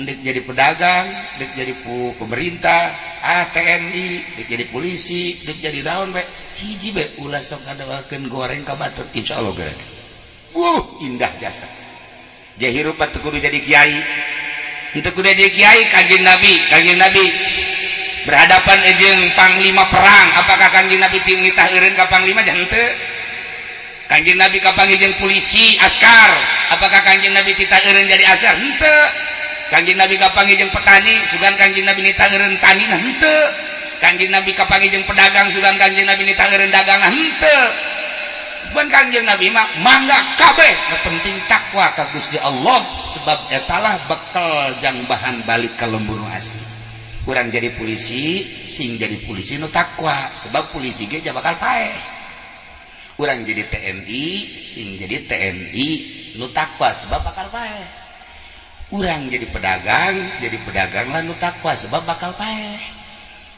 deuk jadi pedagang deuk jadi pemerintah TNI deuk jadi polisi deuk jadi daun bae hiji bae ulah sok ngadoakeun goreng ka batur insyaallah geus indah jasa jah hirup teu kudu jadi kiai henteu kudu jadi kiai kanjeng Nabi berhadapan jeung panglima perang apakah kanjeng Nabi ting nitah eureun ka panglima jah henteu kanjeng Nabi kapanggih jeung polisi askar apakah kanjeng Nabi titah eureun jadi askar henteu kanjeng Nabi kapanggih jeung petani sugan kanjeng Nabi nitah eureun tani nah henteu kanjeng Nabi kapanggih jeung pedagang sugan kanjeng Nabi nitah eureun dagang nah henteu ban kanjeng Nabi mah mangga kabeh nu penting takwa ka Gusti Allah sebab etalah bekal jang bahan balik ka lembur asli urang jadi polisi sing jadi polisi nu takwa sebab polisi ge bakal paeh urang jadi TNI sing jadi TNI nu takwa sebab bakal paeh urang jadi pedagang lah nu takwa sebab bakal paeh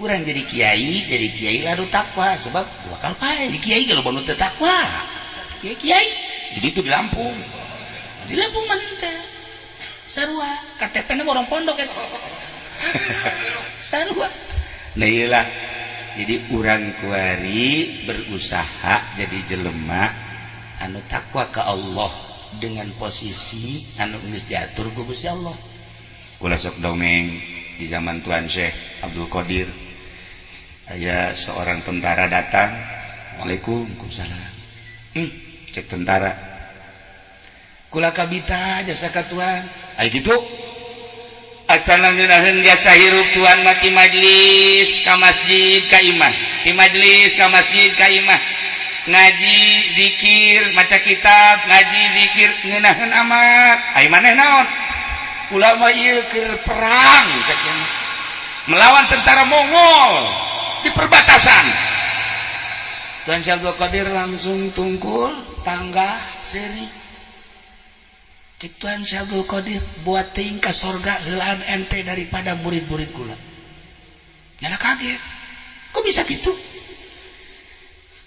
urang jadi kiai lah nu takwa sebab bakal paeh di kiai kalau nu teu takwa kiai jadi itu di Lampung mah teh sarua KTP-na orang pondok eta sarua nah iyalah jadi urang kuari berusaha jadi jelema anu takwa ke Allah dengan posisi anu geus diatur ku Gusti Allah kula sok dongeng di zaman Tuan Syekh Abdul Qadir aya seorang tentara datang Waalaikumsalam cek tentara kula kabita jasa ka Tuan aya gitu asal ngeunaheun jasa hirup Tuan mati majlis ka masjid ka imah di majlis ka masjid ka imah ngaji zikir maca kitab ngaji zikir ngeunaheun amat ai maneh naon ulama ieu keur perang melawan tentara Mongol di perbatasan Tuan Syekh Abdul Qadir langsung tungkul tangga seri cik Tuan Syekh Abdul Qadir buat ting ka sorga heulaan ente daripada murid-murid kula nyana kaget kok bisa gitu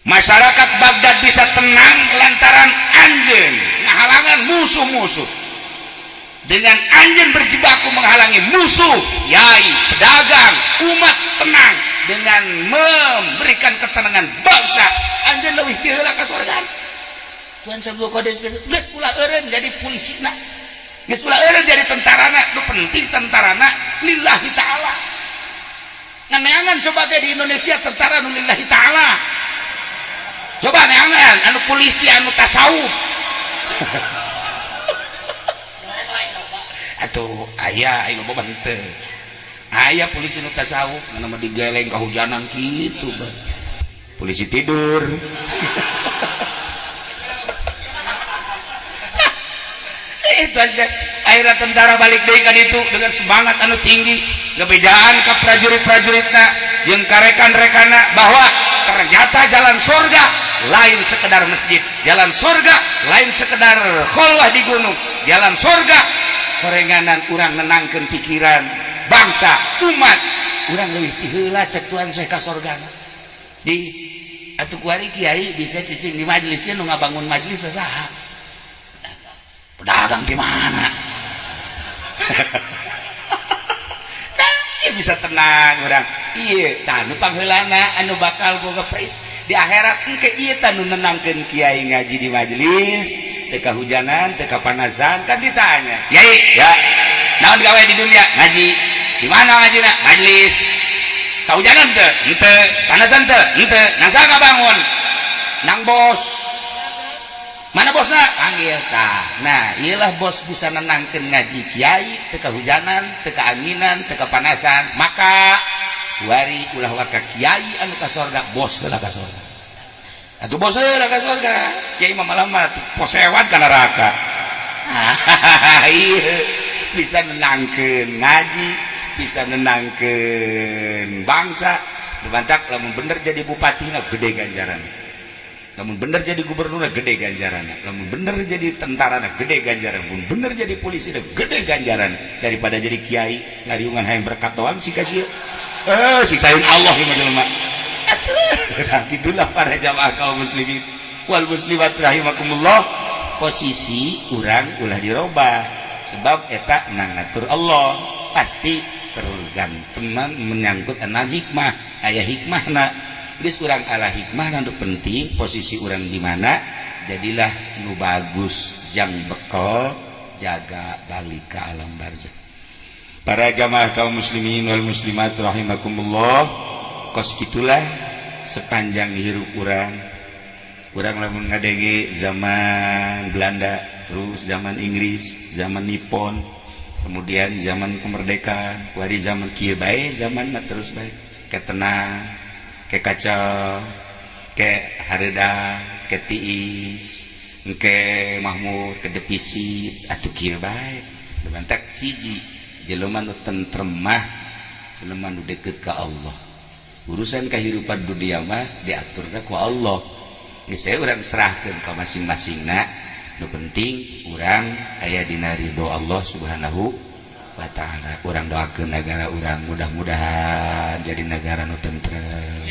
masyarakat Baghdad bisa tenang lantaran anjeun ngahalangan musuh-musuh dengan anjeun berjibaku menghalangi musuh, yai, pedagang, umat tenang dengan memberikan ketenangan bangsa, anjeun leuwih ti heula ka surga. Tuhan sabtu kodes geus ulah eureun jadi polisina, geus ulah eureun jadi tentarana, nu penting tentarana lillahi ta'ala. Neangan coba ge di Indonesia tentara nu lillahi ta'ala, coba neangan anu polisi anu tasawuf atuh aya anu boban teu aya polisi nu tasawuf nama digeleng kahujanan kitu polisi tidur itu aja. Akhirnya tentara balik deui ka ditu dengan semangat anu tinggi, ngebejaan ka prajurit-prajuritna jeung ka rekan-rekanna bahwa ternyata jalan surga lain sekedar masjid, jalan surga lain sekedar kholwah di gunung, jalan surga korenganan urang nenangkeun pikiran bangsa umat, urang leuwih ti heula cek Tuhan saya ka surgana. Di atuh kuari kiai bisa cicing di majelisnya nu ngabangun majelis saha? Pedagang di mana? Nah, bisa tenang orang. Iya, tanu pangheulana anu bakal boga praise di akhirat engke ieu tanu nenangkeun kiai ngaji di majelis, teu kahujanan, teu kapanasan, kan ditanya. Kiai, ya. Naon gawe di dunia? Ngaji. Di mana ngajina? Majelis. Kahujanan teu? Henteu. Panasan teu? Henteu. Nang saha ngabangun? Nang bos. Mana bosna? Panggil tah. Nah, iyalah bos bisa nenangkeun ngaji kiai, teu kahujanan, teu kaanginan, teu kapanasan, maka wari ulah waka kiai anu ka surga, bos heula ka surga. Atuh bos heula ka surga. Kiai mah malah posewan ka neraka. Ieu bisa nenangkeun ngaji, bisa nenangkeun bangsa. Dibantak lamun bener jadi bupati na gede ganjaran. Lamun bener jadi gubernur gede ganjaran, lamun bener jadi tentara gede ganjaran, lamun bener jadi polisi gede ganjaran daripada jadi kiai ngariungan hayang berkat doang sih kasih. Siksain Allah ya jelema. Itulah para jamaah kaum muslimin wal muslimat rahimakumullah, posisi urang ulah dirobah sebab eta nangatur Allah pasti tergantung menyangkut enam hikmah, aya hikmahna. Geus urang ala hikmah anu penting posisi urang di mana, jadilah nu bagus jang bekal jaga balik ke alam barzakh. Para jamaah kaum muslimin wal muslimat rahimakumullah, kos kitulah sepanjang hirup urang lamun ngadenge zaman Belanda, terus zaman Inggris, zaman Nippon, kemudian zaman kemerdekaan, kuari zaman kieu bae zamanna terus bae ketenang, ke kacau, ke hareda, ke tiis, ke mahmud, ke defisit, atuh kieu bae. Bebantak hiji jelema nu tentremah, jelema nu deukeut ka Allah. Urusan kehidupan dunia mah diaturna ku Allah. Geus urang serahkeun ka masing-masingna. Nu penting urang aya dina ridho Allah Subhanahu wa ta'ala. Urang doakeun negara urang mudah-mudahan jadi negara nu tentrem.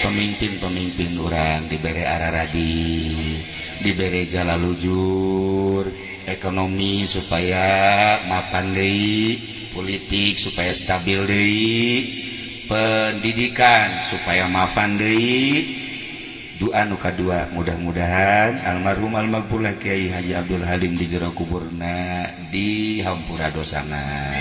Pemimpin-pemimpin urang dibere araradi, dibere jala lujur, ekonomi supaya mapan deui, politik supaya stabil deui, pendidikan supaya mapan deui. Doa nu kadua mudah-mudahan almarhum almarhumah Kiai Haji Abdul Halim di jero kuburna dihampura dosana,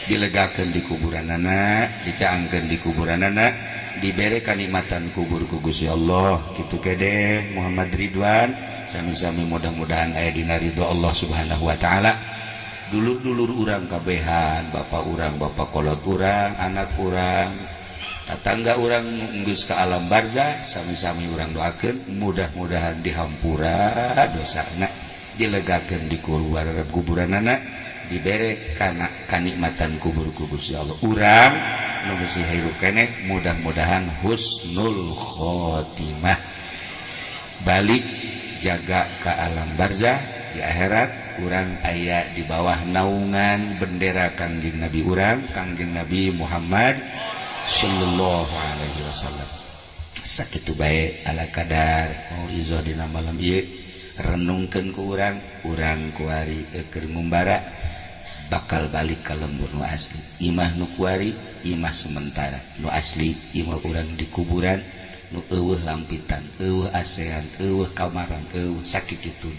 dilegakeun di kuburanana, dicaangkeun di kuburanana, dibere kanikmatan kubur ku Gusti Allah. Kitu kede Muhammad Ridwan sami-sami mudah-mudahan aya dina ridho Allah Subhanahu wa taala. Dulur-dulur urang kabehan, bapak urang, bapak kolot urang, anak urang, tatangga urang geus ka alam barzakh, sami-sami urang doakeun mudah-mudahan dihampura dosana, dilegakeun di kuburanana, dibere kana kanikmatan kubur ku Gusti Allah. Urang nu masih hirup keneh mudah-mudahan husnul khotimah, balik jaga ke alam barzakh di akhirat. Urang aya di bawah naungan bendera Kangjeng Nabi urang, Kangjeng Nabi Muhammad sallallahu alaihi wasallam. Sakitu bae ala kadar mau izo dina malam ieu renungkeun ku urang kuari keur ngumbara bakal balik ka lembur nu asli. Imah nu kuari imah sementara, nu asli imah urang di kuburan nu eueuh lampitan, eueuh asean, eueuh kamaran, eueuh sakit itu.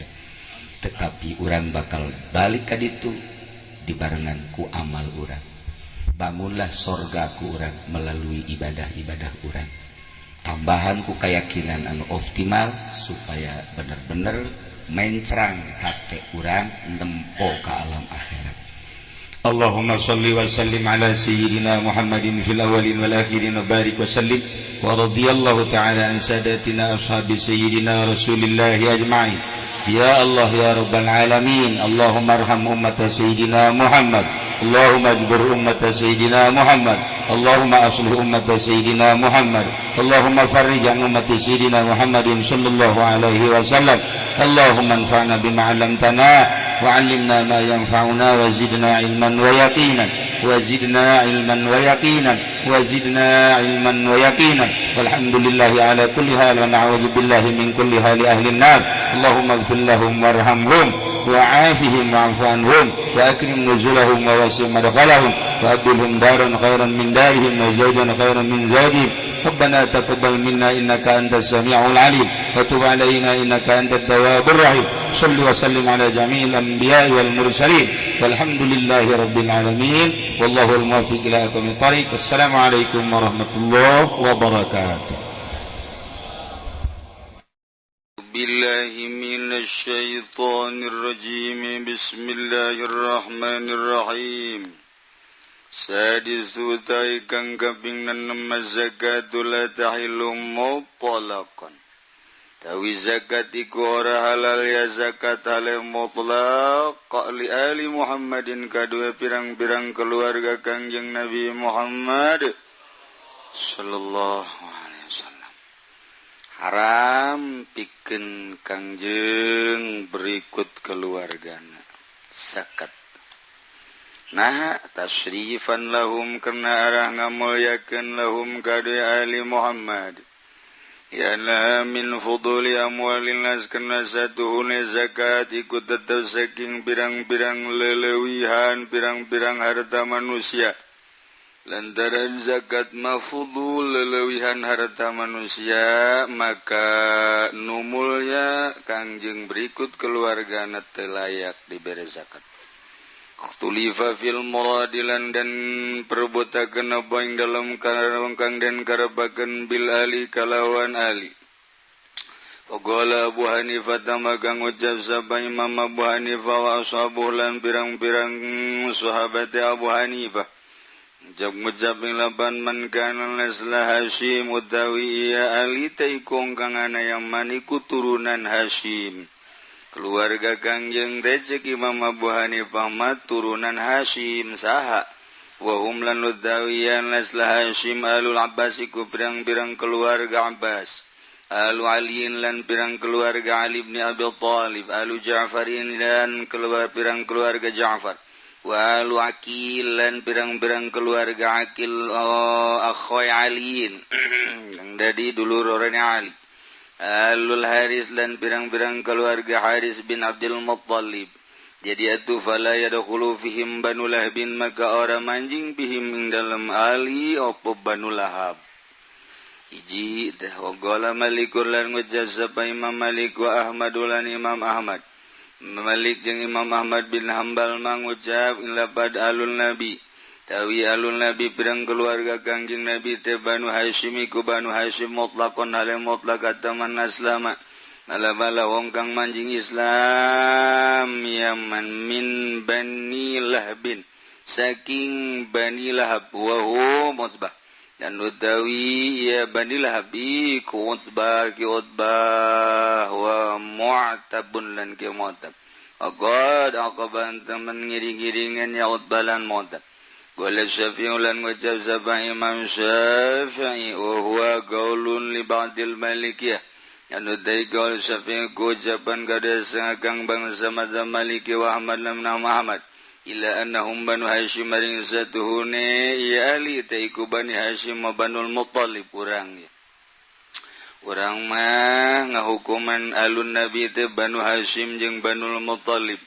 Tetapi urang bakal balik ka ditu dibarengan ku amal urang. Bangunlah sorga ku urang melalui ibadah-ibadah urang. Tambahan ku keyakinan anu optimal supaya bener-bener mencrang hate urang nempo ka alam akhirat. Allahumma shalli wa sallim ala sayyidina Muhammadin fil awwalin wal akhirin wa barik wa sallim wa radhiyallahu ta'ala an sadatina ashabi sayyidina Rasulillah ajma'in. Ya Allah ya rabbal alamin, Allahumma arham ummata sayyidina Muhammad, Allahumma ajbur ummata sayyidina Muhammad, Allahumma aslih ummata sayyidina Muhammad, Allahumma farrij an ummati sayyidina Muhammadin sallallahu alaihi wasallam. Allahumma anfa'na bima 'allamtana wa 'allimna ma yanfa'una wa zidna ilman wa yaqinan wa zidna ilman wa yaqinan wa zidna ilman wa yaqinan. Walhamdulillahi ala kulli hal wa na'udzu billahi min kulli hali ahli an-nar. Allahumma ighfir lahum warhamhum wa'afihim wa'fu anhum wa akrim nuzulahum wa wasi' madkhalahum wa abdilhum daran khairan min darihim wa zawjan khairan min zawjihim. ربنا تقبل منا إنك أنت السميع العليم وتب علينا إنك أنت التواب الرحيم. صل وسلم على جميع الأنبياء والمرسلين والحمد لله رب العالمين والله الموفق إلى أقوم الطريق. السلام عليكم ورحمة الله وبركاته. بالله من الشيطان الرجيم بسم الله الرحمن الرحيم. Sadisu utai kang kaping 6 zakatul la tahilu mutlaqan. Tawi zakat iku ora halal ya zakat halal mutlaq li ali Muhammadin kadua pirang-pirang keluarga Kangjeng Nabi Muhammad sallallahu alaihi wasallam. Haram pikeun Kangjeng berikut keluargana zakat. Nah tasrifan lahum karena arah ngamulyakeun lahum kadue ali Muhammad yana min fuduli amwalin nas karena satuhune zakat ikut tetap saking pirang-pirang lelewihan pirang-pirang harta manusia. Lantaran zakat mafudul lelewihan harta manusia maka numulnya Kangjeng berikut keluargana teu layak diberi zakat. Tulifa fil muradilan dan perbuatakan apa yang dalam karangkang dan karabakan bil ali kalawan ali. Waqala Abu Hanifah tamagang ucap sabah Imam Abu Hanifah wa ashabuh lan pirang-pirang sahabat Abu Hanifah. Ucap laban man kana nasla Hashim utawi ia ali taikong kang ana yang maniku turunan Hashim. Keluarga Kangjeng recek Imam Abu Hanifah mat turunan Hashim saha wa hum lan ludawiyan lasla Hashim alul Abbas iku pirang-pirang keluarga Abbas alu Aliin lan pirang keluarga Ali bin Abi Thalib alu Ja'farin lan pirang keluarga Ja'far wa alu Aqil lan pirang-pirang keluarga Aqil akhoy Aliin yang dari dulur orangnya Ali Alul Haris dan pirang-pirang keluarga Haris bin Abdul Muttalib. Jadi atu fala yadkhulu fihim Banu Lahbin maka orang manjing bihim ing dalam ali opo Banu Lahab. Iji dah waqala Malikul lan ngujazaba Imam Malik wa Ahmad lan Imam Ahmad. Malik jeung Imam Ahmad bin Hambal mangucap lapad alul Nabi. Tawi alun Nabi pirang keluarga Kangjeng Nabi te Banu Hashim iku Banu Hashim mutlaqon hale mutlaq ataman aslama alabala wong kang manjing Islam yaman min Bani Lahbin saking Bani Lahab wa hum Utbah dan utawi ya Bani Lahab iku Utbah ki Utbah wa Mu'tabun lan ki Mu'tab agad aqaban teman ngiring-ngiringan ya Utbah lan Mu'tab. Qala Syafi'i lan ngucap sabah Imam Syafi'i wa huwa qaulun li ba'dil Malikiyah. Anu dai qaul Syafi'i ku ucapan kada sangang bangsa mazhab Maliki wa Ahmad lan Muhammad illa annahum Banu Hashim maring satuhune ya ali taiku Bani Hashim wa Banul Muttalib urang ya. urang mah ngahukuman alun nabi teh Banu Hasyim jeung Banul Muthalib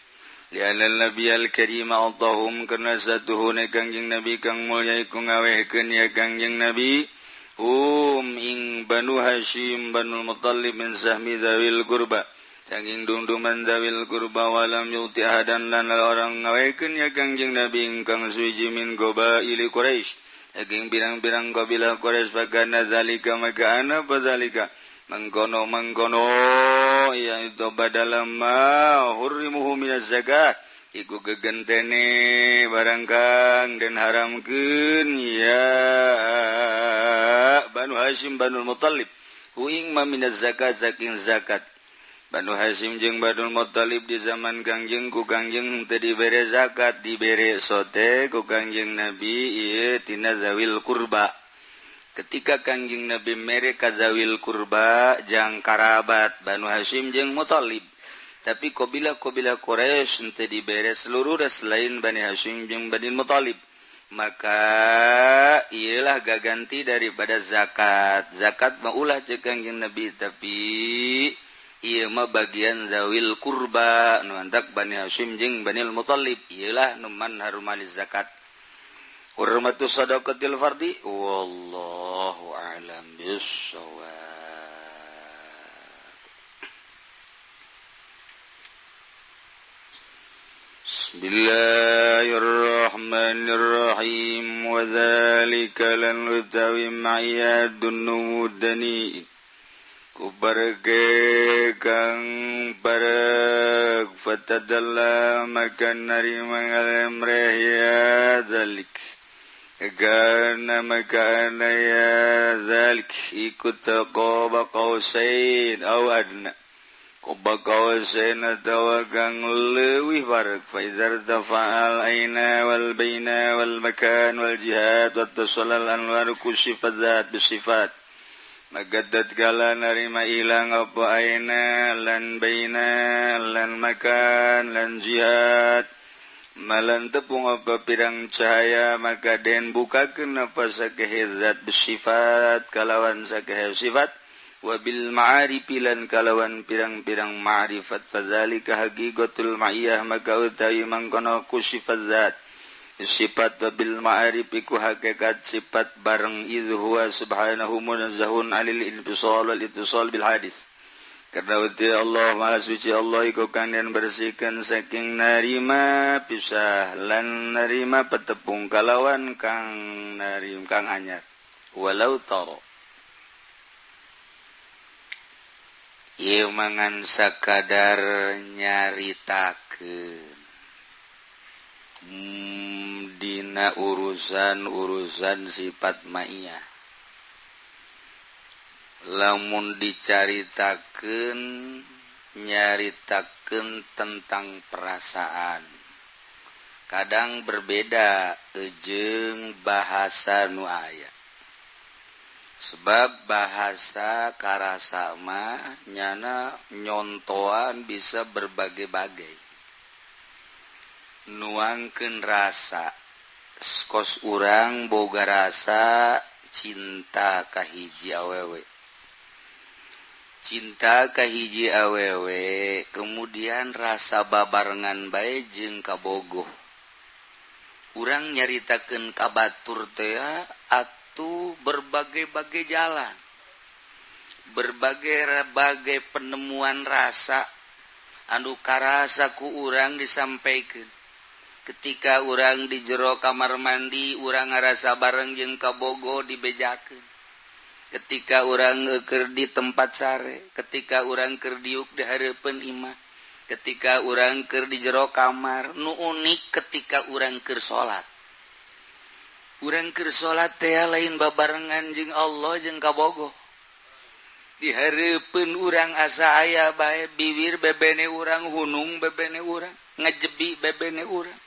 lianal nabi al-karim Allahum karna satuhuna Kangjeng Nabi kang mulya iku ngawehkeun ya Kangjeng Nabi ing Banu Hasyim Banul Muthalib min sahmi dzawil qurba saking dungduman dzawil qurba walam yuti ahadan lan orang ngawehkeun ya Kangjeng Nabi ingkang suci min qabaili Quraisy saking birang-birang kabilah Quraisy bagana zalika maka ana bazalika mangkono yaitu badalama hurrimuhu minaz zakat iku gegentene barang kang den haramkeun ya Banu Hasyim Banul Muthalib uing ma minaz zakat saking zakat Banu Hasyim jeung Banul Muthalib di zaman Kangjeng ku Kangjeng teu dibere zakat dibere sote ku Kangjeng Nabi ieu tina zawil qurba ketika Kangjeng Nabi mere ka zawil qurba jang karabat Banu Hasyim jeung Muthalib tapi kabilah Quraisy teu dibere seluruh selain Bani Hasyim jeung Bani Muthalib maka ialah gaganti daripada zakat mah ulah ceuk Kangjeng Nabi tapi ieu mah bagian zawil qurba nu antak Bani Hasyim jeung Bani Muthalib ialah nu manharumali zakat hurmatu shadaqatil fardhi wallahu a'lam bissawab. Bismillahirrahmanirrahim wa dzalika lan utawi ma'yadun numudani kubarge kang barag fatadalla makan narima ngalemreh ya zalik Gana makana ya zalik ikut qaba qausain aw adna qaba qausain atawa kang leuwih barag fa izar tafa'al aina wal baina wal makan wal jihad wat tasallal anwar kusifat zat bisifat magadat kala narima ilang apa aina lan baina lan makan lan jihad malan tepung apa pirang cahaya maka den bukakeun apa sakehe zat bersifat kalawan sakehe sifat wabil ma'arifi lan kalawan pirang-pirang ma'rifat fadzalika haqiqatul ma'iyah maka utawi mangkono ku sifat zat sifat wabil ma'arif iku hakikat sifat bareng idh huwa subhanahu munazzahun alil infisal wal ittisal bil hadis karena uti Allah maha suci Allah iku kang den bersihkeun saking narima pisah lan narima petepung kalawan kang narim kang anyar walau taro ieu mangan sakadar nyaritakeun dina urusan sifat ma'iyah lamun dicaritakeun nyaritakeun tentang perasaan kadang berbeda jeung bahasa nu aya sebab bahasa karasa mah nyana nyontoan bisa berbagai-bagai nuangkeun rasa kos urang boga rasa cinta ka hiji awewe cinta ka hiji awewe kemudian rasa babarengan bae jeung kabogoh urang nyaritakeun ka batur teh atuh berbagai-bagai jalan berbagai penemuan rasa anu karasa ku urang disampaikeun ketika urang di jero kamar mandi urang ngarasa bareng jeung kabogo dibejakeun ketika urang keur di tempat sare ketika urang keur diuk di hareupeun imah ketika urang keur di jero kamar nu unik ketika urang keur salat urang keur salat teh lain babarengan jeung Allah jeung kabogo di hareupeun urang asa aya bae bibir bebene urang hunung bebene urang ngajebi bebene urang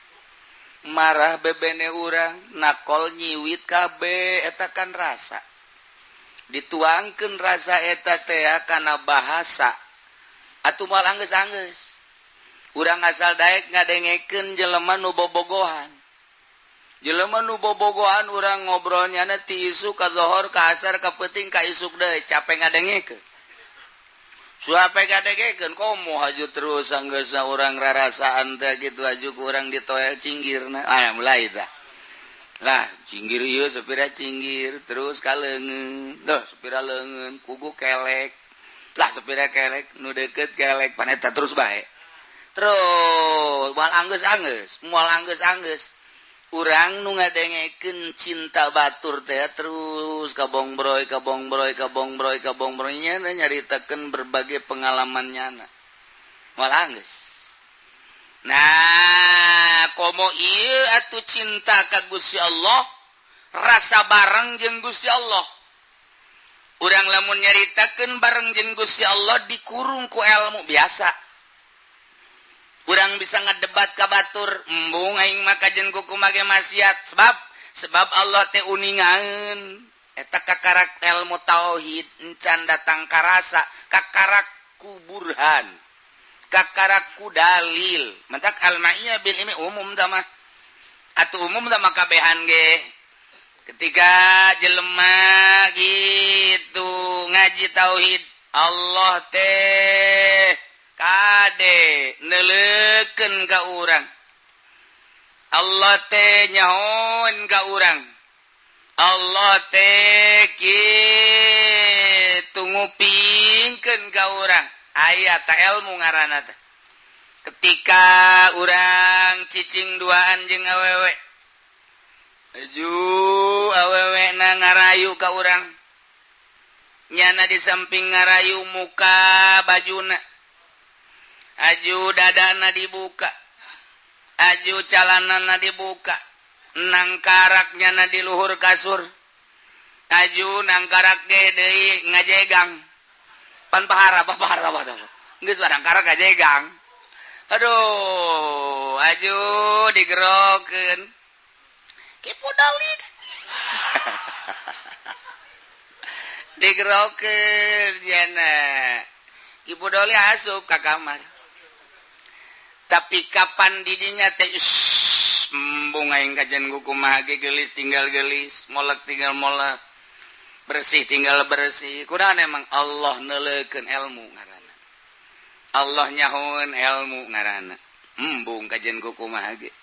marah bebene urang nakol nyiwit kabeh eta kan rasa dituangkeun rasa eta teh kana bahasa atuh moal anggeus-anggeus urang asal daek ngadengekeun jelema nu bobogohan jelema nu bobogohan urang ngobrolnya ti isu ka zohor ka asar ka peuting ka isuk deui capek ngadengekeun suape ngadengekeun komo haju terus anggeusna urang rarasaan teh kitu haju ku urang ditoel cinggirna mulai tah lah cinggir ieu sepira cinggir terus ka leungeun sepira leungeun kugu kelek lah sepira kelek nu deukeut kelek paneta terus bae terus moal anggeus urang nu ngadengekeun cinta batur teh terus kabongbroy nya nyaritakeun berbagai pengalamannya moal anggeus nah komo ieu atuh cinta ka Gusti Allah rasa bareng jeung Gusti Allah urang lamun nyaritakeun bareng jeung Gusti Allah dikurung ku ilmu biasa urang bisa ngadebat ka batur embung aing mah kajen kumaha ge maksiat sebab Allah teh uningaeun eta kakarak ilmu tauhid encan datang ka rasa kakarak ku burhan kakarak ku dalil mentak al-ma'iyah bil ilmi umum tah mah atuh umum tah mah kabehan ge ketika jelema gitu ngaji tauhid Allah teh kade neleukeun ka urang Allah teh nyahoan ka urang Allah teh kitu ngupingkeun ka urang aya ta ilmu ngaranna teh ketika urang cicing duaan jeung awewe aju awewena ngarayu ka urang nyana di samping ngarayu muka bajuna aju dadana dibuka aju calanana dibuka nangkaraknya na di luhur kasur aju nangkarak ge deui ngajegang pan pahara geus barang karak ngajegang aduh aju digerokeun kipu dali digerokeun jana ibu doli asup ka kamar tapi kapan didinya teh embung aing kajen kumaha ge geulis tinggal geulis molek tinggal molek bersih tinggal bersih kunaon emang Allah neuleukeun ilmu ngaranna Allah nyahoeun ilmu ngaranna embung kajen kumaha ge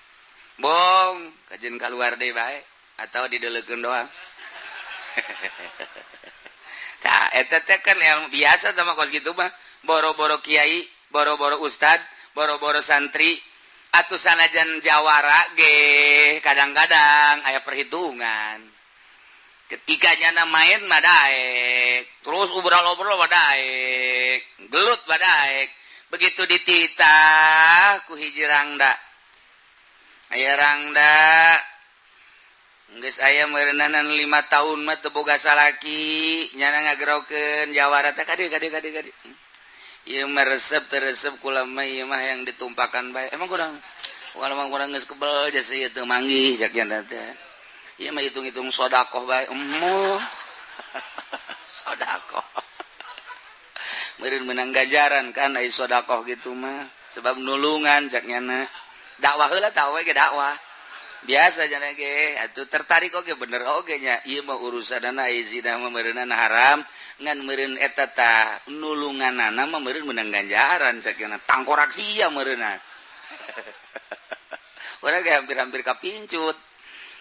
bong kajen kaluar deui bae atau dideuleukeun doang tah eta teh kan ilmu biasa sama kos kitu mah boro-boro kiai boro-boro ustad boro-boro santri atuh sanajan jawara ge kadang-kadang aya perhitungan ketika nyana main mah daek terus obrol-obrol mah daek gelut mah daek begitu dititah ku hiji rangda aya rangda geus aya meureunanan 5 tahun mah teu boga salaki nyana ngagerokeun jawara teh kade ieu meresep teresep kula mah ieu mah yang ditumpakan bae emang kurang geus kebel jasa ieu teu manggih cak nya teh ieu mah hitung-hitung sedekah bae sedekah meureun menang gajaran kan ai sedekah gitu mah sebab nulungan cak nya dakwah heula tah we ge dakwah biasa jana ge atuh tertarik oge bener oge nya ieu mah urusanna izina mah meureunana haram ngan meureun eta tah nulunganana mah meureun menang ganjaran sakieu tangkorak sia meureunna urang ge hampir-hampir kapincut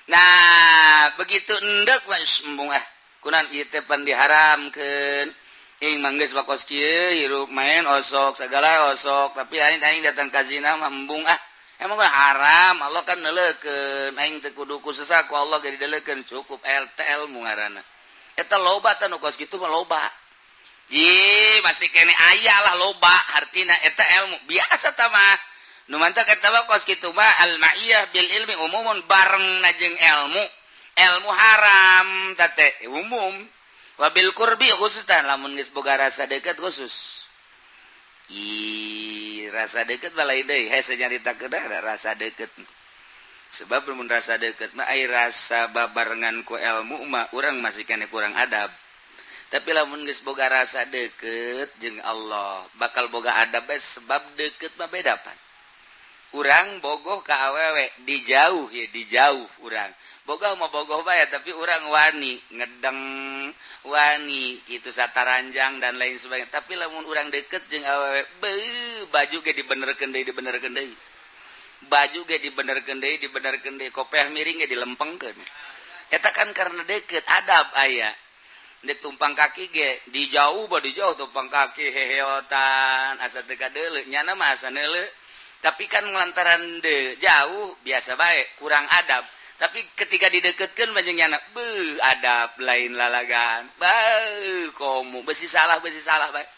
nah begitu endek mah embung kunaon ieu teh pan diharamkeun ing manggeus bakos kieu hirup main osok sagala osok tapi aing datang ka zina mah embung emang haram Allah kan neuleukeun aing teu kudu ku sesaku Allah ge dideuleukeun cukup ilmu ngaranna eta loba tah nu kos kitu mah loba masih kene aya lah loba artina eta ilmu biasa tah mah nu mantap eta mah kos kitu mah al-ma'iyah bil ilmi umumun bareng jeung ilmu haram tah teh umum wa bil qurbi khusus tah lamun geus boga rasa deukeut khusus rasa deket balai deui hese nyaritakeun da rasa deket sebab mun rasa deket mah ai rasa babarengan ku ilmu mah urang masih kene kurang adab tapi lamun geus boga rasa deket jeung Allah bakal boga adab sebab deket mah beda pan urang bogoh ka awewe dijauh ya dijauh urang bogoh mau bogoh bae tapi urang wani ngedeng wani gitu sataranjang dan lain sebagainya tapi lamun urang deket jeung awewe baju ge dibenerkeun deui baju ge dibenerkeun deui kopeh miring ge dilempengkeun eta kan karena deket adab aya dek tumpang kaki ge dijauh tumpang kaki heheotan asa teu kadeuleu nyana mah asa neuleu tapi kan lantaran jauh biasa baik kurang adab tapi ketika dideketkeun banjing nyana adab lain lalagan komo besi salah baik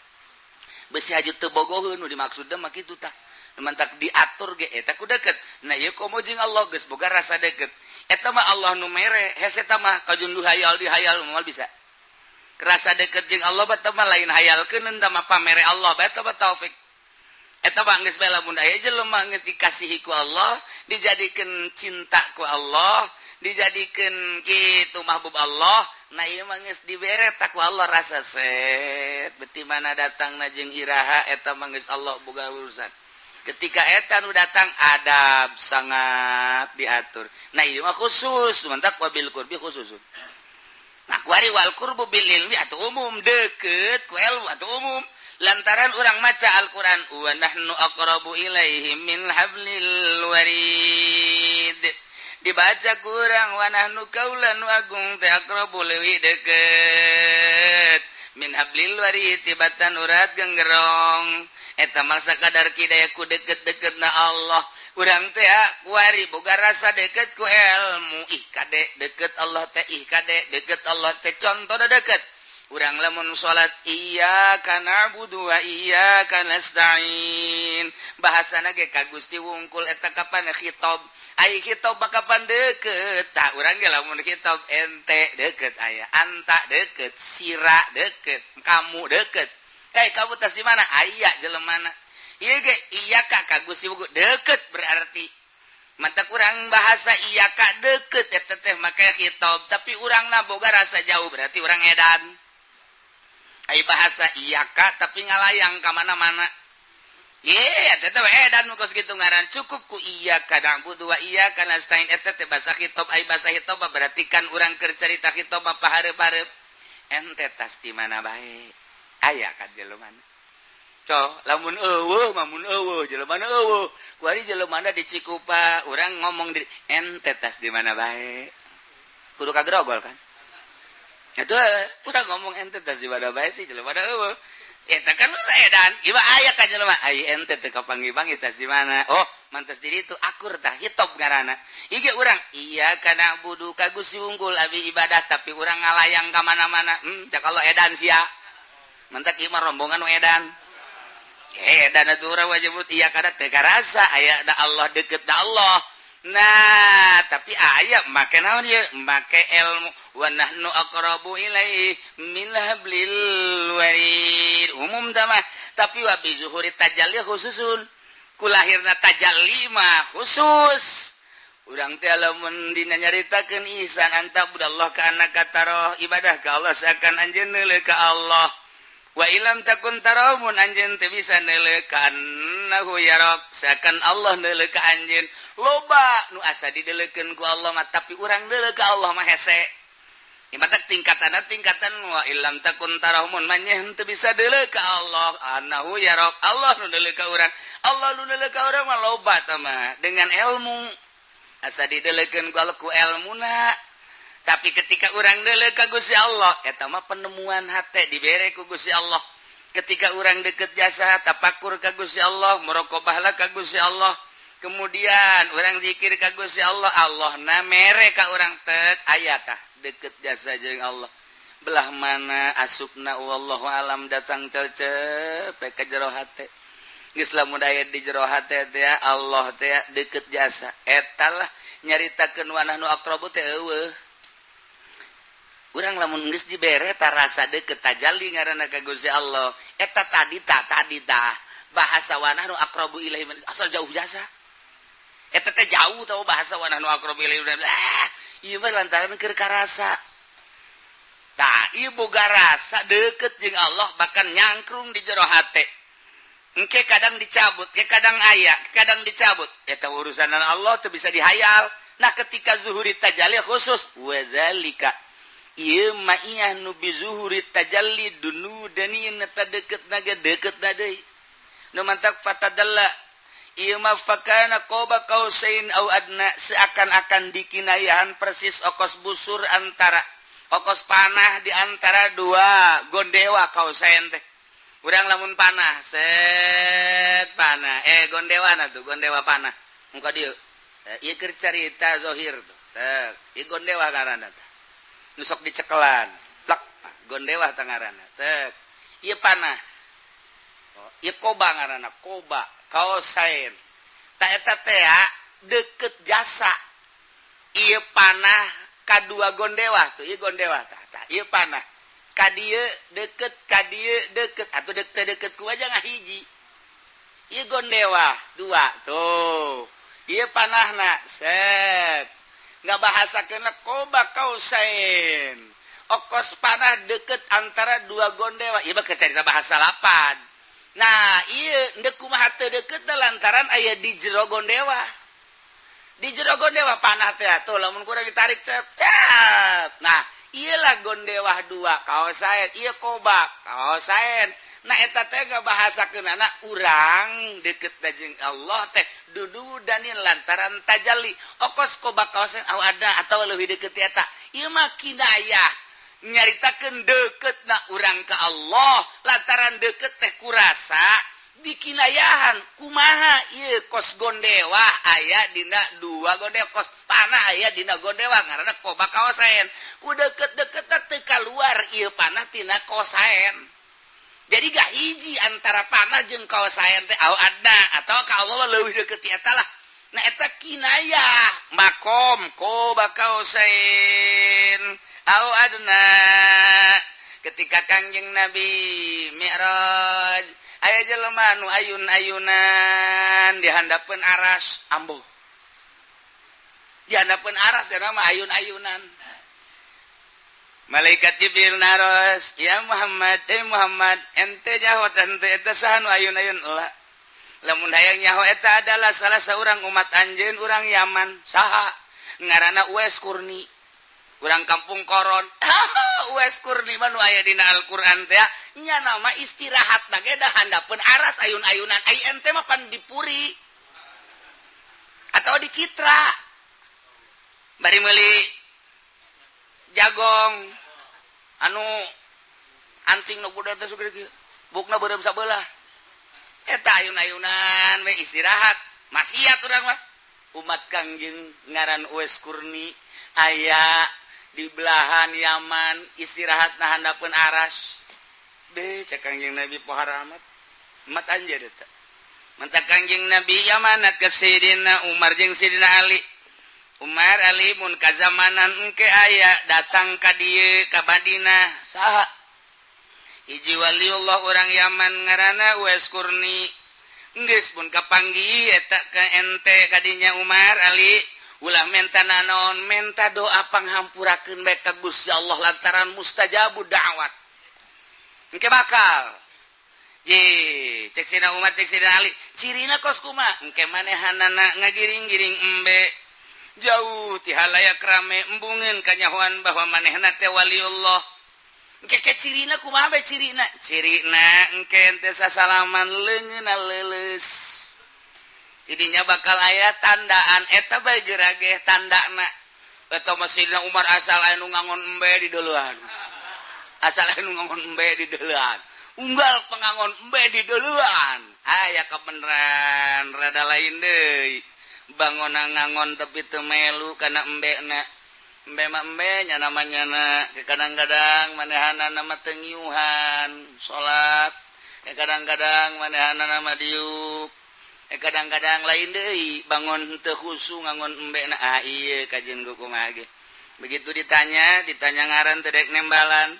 besi haju teu bogoheun nu dimaksudna mah kitu tah mantak diatur ge eta ku deket nah ieu komo jeung Allah geus boga rasa deket eta mah Allah nu mere hese eta mah kajun hayal dihayal moal bisa kerasa deket jeung Allah bata mah lain hayalkeun tah mah pamere Allah bata mah taufik eta mah geus bae lamun aya jelema geus dikasihi ku Allah dijadikeun cinta ku Allah dijadikeun kitu mahbub Allah nah ieu mah geus dibere tak ku Allah rasa set beti mana datangna jeung iraha eta mah geus Allah boga urusan ketika eta nu datang adab sangat diatur nah ieu mah khusus mantak wabil qurbi khususun nah kuari wal qurbu bil ilmi atuh umum deket ku ilmu atuh umum lantaran urang maca Al-Qur'an wa nahnu aqrabu ilaihi min hablil warid dibaca kurang wa nahnu kaulan wa agung teh aqrabu leuwih deukeut min hablil warid tibatan urat genggerong eta mah sakadar kidaya ku deket-deketna Allah urang teh kuari boga rasa deket ku ilmu ih kade deket Allah teh ih kade deket Allah teh contoh deket urang lamun salat iyyaka na'budu wa iyyaka nasta'in bahasana ge ka Gusti wungkul eta kapan khitab ai khitab kapan deket tah urang ge lamun khitab ente deket aya anta deket sira deket kamu deket kamu teh di mana aya jelemana ieu ge iyyaka ka Gusti wungkul deket berarti mata kurang bahasa iyyaka deket eta teh make khitab tapi urangna boga rasa jauh berarti urang edan ai bahasa iyaka tapi ngalayang ka mana-mana ye eta teh edan nu geus kitu ngaran cukup ku iyyaka na'budu wa iyyaka nasta'in eta teh bahasa khitab ai bahasa khitab berarti kan urang keur carita khitab apa hareup-hareup ente tas di mana bae aya kan jelemana lamun eueuh jelemana eueuh kuari jelemana di Cikupa urang ngomong di ente tas di mana bae kudu kagrogol kan itu udah ngomong ente tas di mana bae sih jelema eueuh eta kan udah edan ieu aya ka jelema ai ente teh kapanggih-panggih tas di mana oh mantes di ditu akur tah hitop ngaranna ieu ge urang iya kana budu ka Gusti wungkul abi ibadah tapi urang ngalayang ka mana-mana cak Allah edan sia mantak ieu mah rombongan nu edan edan atuh urang wajib iya kada teh karasa aya da Allah deket da Allah nah tapi aya make naon ieu make ilmu wa nahnu aqrabu ilaihi min hablil warid umum mah tapi wa bi zuhuri tajalli khususun kulahirna tajalli mah khusus urang teh lamun dina nyaritakeun ihsan anta budallah ka annaka taro ibadah ka Allah sakan anjeun neuleuh ka Allah wa ilam takun taramun anjeun teu bisa neuleuh ka annahu yarak sakan Allah neuleuh ka anjeun loba nu asa dideuleukeun ku Allah mah tapi urang neuleuh ka Allah mah hese ibadah tingkatan wa ilam takun taramun manyeh teu bisa deuleuh ka Allah annahu yarak Allah nu deuleuh ka urang Allah nu deuleuh ka urang mah loba tah mah dengan ilmu asa dideuleukeun ku Allah ku ilmuna tapi ketika urang deuleuh ka Gusti Allah eta mah penemuan hate dibere ku Gusti Allah ketika urang deket jasa tapakur ka Gusti Allah muraqabahlah ka Gusti Allah kemudian urang zikir ka Gusti Allah Allah na mere ka urang teu aya tah deket jasa jeung Allah belah mana asupna wallahu alam datang cecep ka jero hate geus lamun aya di jero hate teh Allah teh deket jasa eta lah nyaritakeun wanahnu aqrabu teh eueuh urang lamun geus dibere ta rasa deket tajalli ngaranna ka Gusti Allah eta tadi bahasa wanahnu aqrabu ilaihi asal jauh jasa eta teh jauh tahu bahasa wanahnu aqrabu ilaihi ieu mah lantaran keur karasa tah ieu boga rasa deket jeung Allah bahkan nyangkrung di jero hate engke kadang dicabut, kadang aya, kadang dicabut. Eta urusan Allah tuh bisa dihayal. Nah, ketika zuhuri tajalli khusus wa zalika ieu mah iyah nu bi zuhuri tajalli dunu dani eta deket na deui. Nu mantak fatadalla ieu mah fakana qaba qausain au adna seakan-akan dikinayahan persis okos busur antara okos panah di antara dua gondewa kausain teh. Urang lamun panah set panah gondewana tuh gondewa panah muka dieu ieu keur carita zahir tuh teh ieu gondewa ngaranna teh nu sok dicekelan plak gondewa teh ngaranna teh ieu panah ieu koba ngaranna koba kausain ta eta teh deket jasa ieu panah kadua gondewa tuh ieu gondewa tah ieu panah kadieu deket atau deket ku aja ngahiji ieu gondewa dua tuh ieu panahna set ngabahasakeun koba kausain okos panah deket antara dua gondewa ieu mah carita bahasa lapan. Nah ieu endeu kumaha teu deket lantaran aya di jero gondewa panah teh atuh lamun kurang ditarik cap nah iyalah gondewah dua kaosain iya koba kaosain. Nah eta teh ngabahasakeunana urang deket jeung Allah teh dudu danin lantaran tajalli okos koba kaosain au ada atau leuwih deket eta ieu mah kinayah nyaritakeun deketna urang ka Allah lantaran deket teh kurasa dikinayahan kumaha ieu kos gondewa aya dina dua gondewa kos panah aya dina gondewa ngaranna koba kaosain ku deket-deket teh kaluar ieu panah tina kaosain jadi gak hiji antara panah jeung kaosain teh au adna atau ka Allah leuwih deket eta lah. Nah eta kinayah makom koba kaosain au adna ketika Kangjeng Nabi Mi'raj aya jelema nu ayun-ayunan di handapeun aras ambuh. Di handapeun aras eta mah ayun-ayunan. Malaikat Jibril naros, "Ya Muhammad, Muhammad, ente nyaho ente eta saha nu ayun-ayun?" Heula. Lamun hayang nyaho eta adalah salah seorang umat anjeun urang Yaman. Saha? Ngaranna Uwais Kurni. Urang kampung Koron. Uwais Kurni mah nu aya dina Al-Qur'an teh nya nama istirahat ge da handapeun aras ayun-ayunan ai ente mah pan dipuri atau di Citra bari meuli jagong anu anting nu budak teh sugih kieu bukna beureum sabelah eta ayun-ayunan we istirahat maksiat urang mah umat Kangjeng ngaran Uwais Kurni aya di belahan Yaman istirahat na handapeun aras cek Kangjeng Nabi pohara amat mat anjeun eta mentak Kangjeng Nabi amanat ke Sayyidina Umar jeung Sayyidina Ali Umar Ali mun ka zamanan engke aya datang ka dieu ka Madinah saha hiji waliullah urang Yaman ngaranna Uwais Kurni geus mun kapanggih eta ka ente ka dinya Umar Ali ulah menta naon menta doa panghampurakeun bae ka Gusti Allah lantaran mustajabud da'wat engke bakal cek sina Umar cek sina Ali cirina kos kumaha engke manehanana ngagiring-giring embe jauh ti halayak rame embungeun kanyahoan bahwa manehna teh waliullah engke ke cirina kumaha bae cirina engke teh sasalaman leungeunna leuleus didinya bakal aya tandaan eta bae gerageh tandana eta Sayyidina Umar asal aya nu ngangon embe di deuleuan asal anu ngangon embe di deulean unggal pengangon embe di deulean aya kebeneran rada lain deui bangunan ngangon tapi teu melu kana embena embe mah embe nya namanya kadang-kadang manehana nama teu ngiuhan salat kadang-kadang manehana nama diuk kadang-kadang lain deui bangun teu khusu ngangon embena ieu kajian kumaha ge begitu ditanya ngaran tedek nembalan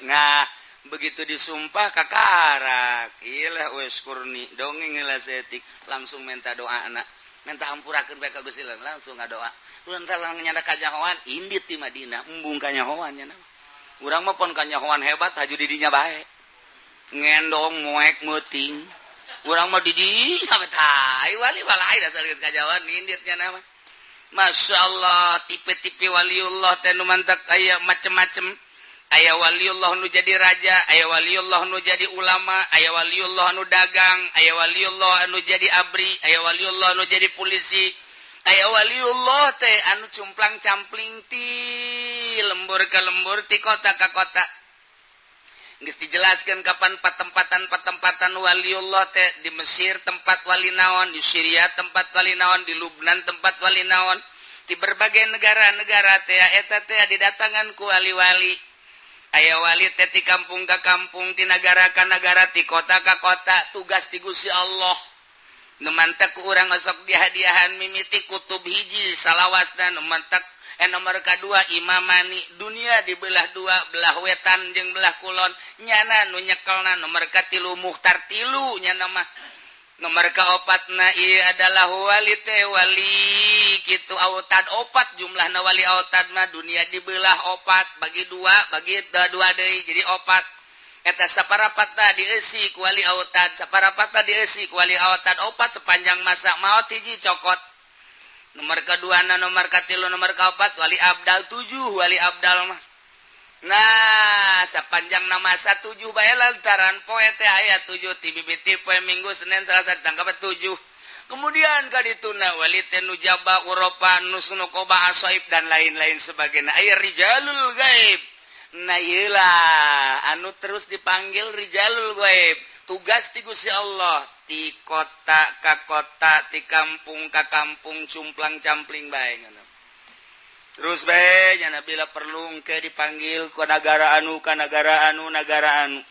nah begitu disumpah kakarak iyalah Uwais Kurni dongeng heula setik langsung minta doa anak minta hampurakeun bae ka Gusti Allah langsung ngadoa urang teh nyanda kanyahoan indit di Madinah embung kanyahoan nya urang mah pon kanyahoan hebat haju di dinya bae ngendong moek meuting urang mah didi sampai tai wali walai dasar geus kajawan ninditnya nama. Masya Allah tipe-tipe waliullah teh nu mantak aya macem-macem. Aya waliullah nu jadi raja, aya waliullah nu jadi ulama, aya waliullah nu dagang, aya waliullah anu jadi abri, aya waliullah nu jadi polisi, aya waliullah teh anu cumplang-campling ti lembur ke lembur ti kota ka kota. Geus dijelaskeun kapan patempatan waliullah teh di Mesir tempat wali naon, di Syria tempat wali naon, di Lubnan tempat wali naon, di berbagai negara-negara teh eta teh didatangan ku wali-wali. Aya wali teh ti kampung ka kampung, ti nagara ka nagara, ti kota ka kota, tugas ti Gusti Allah. Nu mantek ku urang sok dihadiahan mimiti kutub hiji salawasna, nu mantek nomor kadua imamani dunia dibelah dua, belah wetan jeung belah kulon, nyana nu nyekelna nomor katilu muhtar tilu nya nama. Nomor kaopatna ieu adalah wali teh wali kitu autad opat jumlahna wali autad mah dunia dibelah opat bagi dua deui jadi opat. Eta saparapatna dieusi ku wali autad, saparapatna dieusi ku wali autad opat sepanjang masa maot hiji cokot. Nomor kaduana nomor katilu nomor kaopat wali abdal 7 wali abdal mah. Nah, sepanjang nama 17 bae lantaran poe teh aya 7 ti bibiti poe Minggu Senin Selasa tanggal 7. Kemudian ka dituna wali teh nu jaba Uropa nusnukoba asoib dan lain-lain sebagainya. Aya rijalul gaib. Nah ieulah anu terus dipanggil rijalul gaib. Tugas ti Gusti Allah ti kota ka kota, ti kampung ka kampung cumplang-campling bae ngono. Terus bae nya bila perlu engke dipanggil ku negara anu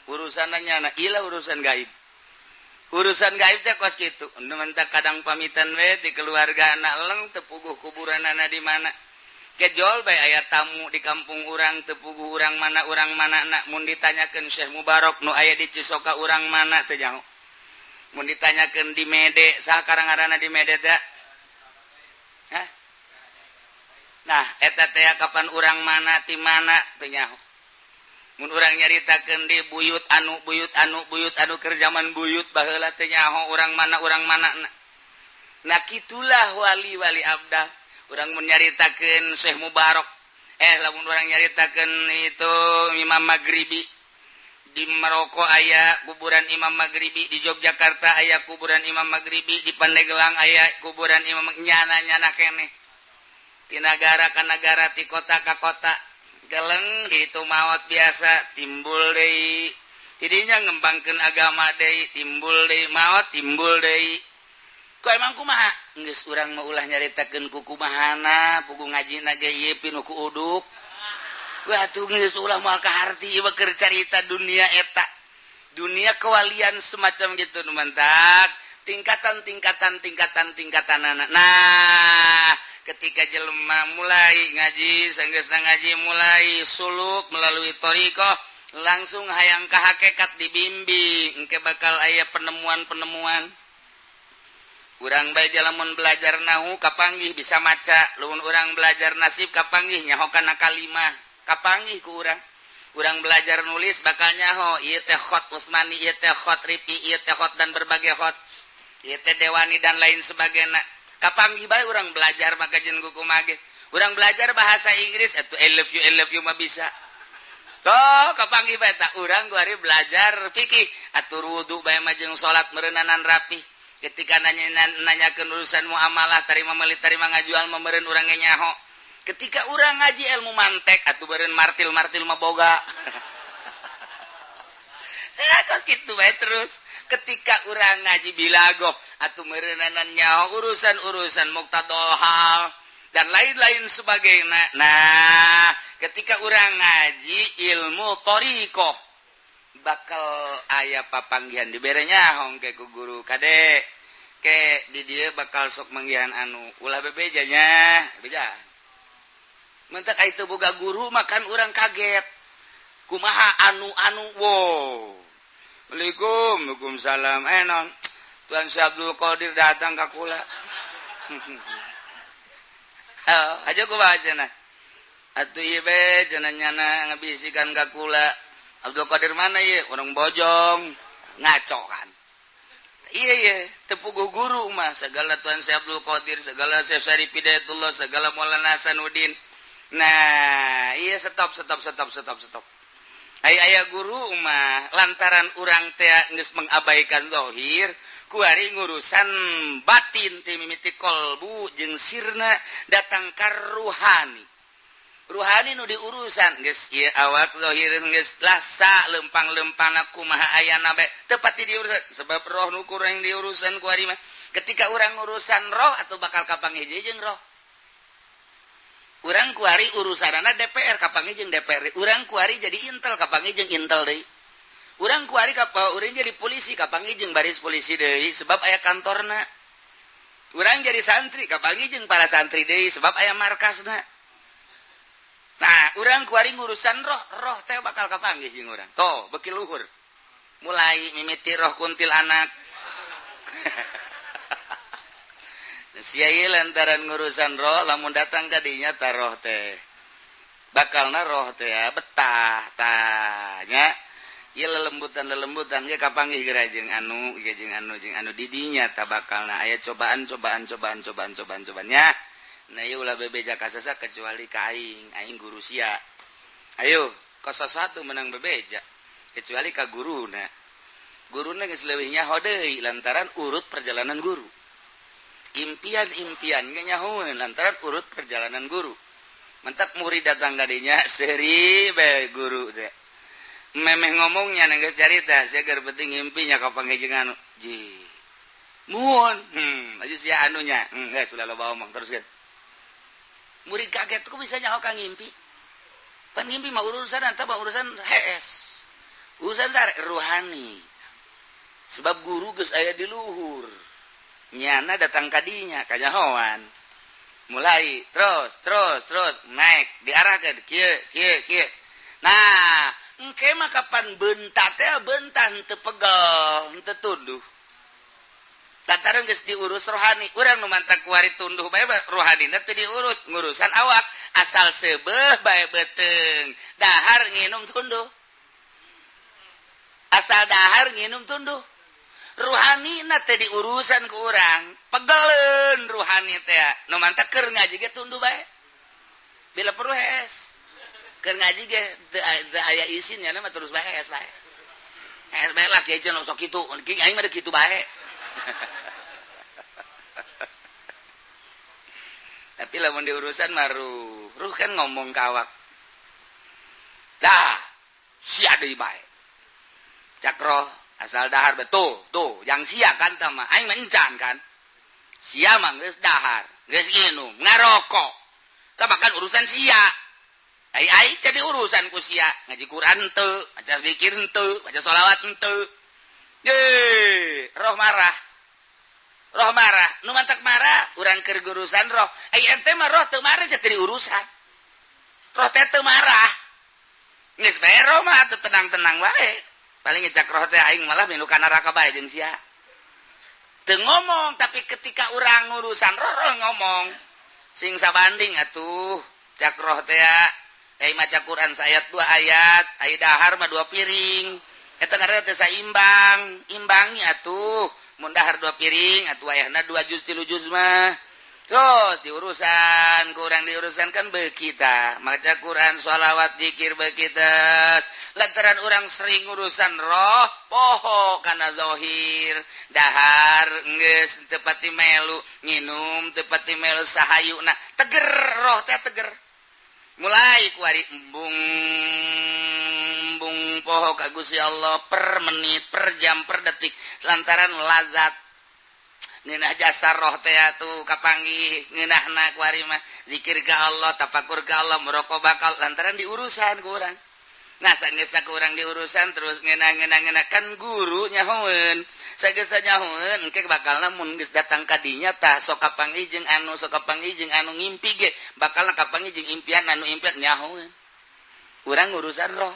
urusanna nya ilah urusan gaib. Urusan gaib teh kos kitu. Nu mentak kadang pamitan we di keluarga anak leng teu puguh kuburanana di mana. Kejol bae aya tamu di kampung urang teu puguh urang manana mun ditanyakeun Syekh Mubarak nu aya di Cisoka urang mana teu nyaho. Mun ditanyakeun di Mede saha karangaranna di Mede teh? Hah? Nah, eta teh kapan urang mana ti mana teu nyaho. Mun urang nyaritakeun di buyut anu keur zaman buyut baheula teu nyaho urang mana. Nah, kitulah wali-wali abdah. Urang mun nyaritakeun Syekh Mubarak, lamun urang nyaritakeun itu Imam Maghribi. Di Maroko aya kuburan Imam Maghribi, di Yogyakarta aya kuburan Imam Maghribi, di Pandeglang aya kuburan Imam nyana keneh. Ti negara ka negara, ti kota ka kota, geleng di itu maot biasa timbul deui. Tidinya ngembangkeun agama deui, timbul deui maot, timbul deui. Ku emang kumaha? Geus urang mah ulah nyaritakeun ku kumahana, pugu ngajina ge ieu pinu ku uduk. Wah tuh geus ulah moal ka harti ieu keur carita dunia eta. Dunia kewalian semacam gitu nu mantak, tingkatan-tingkatanana. Nah, ketika jelema mulai ngaji, sanggeusna ngaji mulai suluk melalui thariqah, langsung hayang ka hakikat dibimbing, engke bakal aya penemuan-penemuan. Urang bae lamun belajar nahu kapanggih bisa maca, lamun urang belajar nasib kapanggih nyaho kana kalimah, kapanggih ku urang. Urang belajar nulis bakal nyaho ieu teh khot Usmani, ieu teh khot Rifi, ieu teh khot dan berbagai khot, ieu teh Dewani dan lain sebagainya. Kapanggih bae urang belajar maka jeung kumaha ge. Urang belajar bahasa Inggris atuh I love you mah bisa. Toh kapanggih bae tah urang guari belajar fikih atur wudu bae mah jeung salat meureunanan rapi. Ketika nanyakeun urusan muamalah tarima meuli tarima ngajual mah meureun urang ge nyaho. Ketika urang ngaji ilmu mantek atuh beureun martil mah boga. Terus kitu bae terus. Ketika urang ngaji bilagoh atuh meureunanan nyaho urusan-urusan muqtadal hal dan lain-lain sebagainya. Nah, ketika urang ngaji ilmu thariqah bakal aya papanggihan dibere nyaho ke ku guru kade ke di dieu bakal sok manggihan anu ulah bebeja nya beja. Mentak itu boga guru makan urang kaget. Kumaha anu wow. Waalaikumsalam. Non Tuan Syekh Abdul Qadir datang ka kula. Aja ku bacana. Atuh ieu be cenah nyana ngabisikan ka kula. Abdul Qadir mana ieu? Urang Bojong. Ngaco kan. iya tepuguh guru mah segala Tuan Syekh Abdul Qadir segala Syekh Syarif Hidayatullah segala Maulana Hasanuddin. Nah iya stop aya guru mah lantaran urang teh geus mengabaikan zahir kuari ngurusan batin ti mimiti kolbu jeung sirna datang ka ruhani nu diurusan geus ieu awak zahir geus lasa lempang-lempana kumaha ayana bae teu pati diurusan sebab roh nu kurang diurusan kuari mah ketika urang urusan roh atau bakal kapanggih jeung roh urang kuari urusanana DPR kapanggih jeung DPR urang kuari jadi intel kapanggih jeung intel deui urang kuari urang jadi polisi kapanggih jeung baris polisi deui sebab aya kantorna urang jadi santri kapanggih jeung para santri deui sebab aya markasna. Nah urang kuari ngurusan roh teh bakal kapanggih jeung urang toh beuki luhur mulai mimiti roh kuntilanak sia ieu lantaran ngurusan roh lamun datang ka dinya tah roh teh bakalna roh teh betah tanya ieu lelembutan ge kapanggih geura jeung anu didinya tah bakalna aya cobaan nya nah ieu ulah bebeja ka sasa kecuali ka aing guru sia ayo kasasatu menang bebeja kecuali ka guruna geus leuwih nyaho deui lantaran urut perjalanan guru impian ge nyahoeun lantaran urut perjalanan guru mentak murid datang ka dinya seuri bae guru teh memeh ngomongnya geus carita sia keur penting ngimpinya kapanggih jeung anu ji muhun aja sia anunya geus ulah loba omong teruskeun murid kaget kok bisa nyaho ka ngimpi pan ngimpi mah urusan anta mah urusan HS urusan sare rohani sebab guru geus aya di luhur nyana datang kadinya kanyahoan mulai terus naik diarahkeun kieu nah engke mah kapan bentat teh bentan teu pegel teu tunduh lantaran geus diurus rohani urang nu mantak kuari tunduh bae rohanina teu diurus ngurusan awak asal seubeuh bae beuteung dahar nginum tunduh asal dahar nginum tunduh ruhanina teh diurusan ku urang pegeleun ruhani teh nu mantak keur ngaji ge tunduh bae bila perlu hes keur ngaji ge teu aya isinnya mah terus bae hes bae lah kieu cenah sok kitu aing mah kitu bae tapi lamun diurusan mah ruh kan ngomong ka awak dah sia deui bae cakro asal dahar betul tuh yang sia kan tah mah aing mencan kan sia mah geus dahar geus nginum ngarokok tah makan urusan sia ai jadi urusan ku sia ngaji Quran teu maca zikir teu baca sholawat teu roh marah nu mantak marah urang keur urusan roh ai ente mah roh teu marah teh urusan roh teh teu marah geus bae roh mah teu tenang-tenang wae paling ngecak roh teh aing malah milu ka neraka bae jeung sia teu ngomong tapi ketika urang urusan roh ngomong sing sabanding atuh cak roh teh ai maca Quran sayat 2 ayat ai dahar mah 2 piring eta ngaranna teu saimbang imbangi atuh mun dahar 2 piring atuh ayahna 2 juz 3 juz mah terus diurusan kurang diurusan kan beuki tah maca Quran sholawat zikir beuki teh lantaran urang sering urusan roh poho kana zahir dahar geus teu pati melu nginum teu pati melu sahayuna teger roh teh teger mulai kuari embung poho ka Gusti Allah per menit per jam per detik lantaran lazat ngeunah jasa roh teh atuh kapanggih ngeunahna kuari mah zikir ka Allah tafakur ka Allah muraqabah ka lantaran diurusan ku urang nah sageusna ku urang diurusan terus ngeunah kan guru nyahoeun sageusna nyahoeun engke bakalna mun geus datang ka dinya tah sok kapanggih jeung anu ngimpi ge bakalna kapanggih jeung impian anu impian nyahoeun urang urusan roh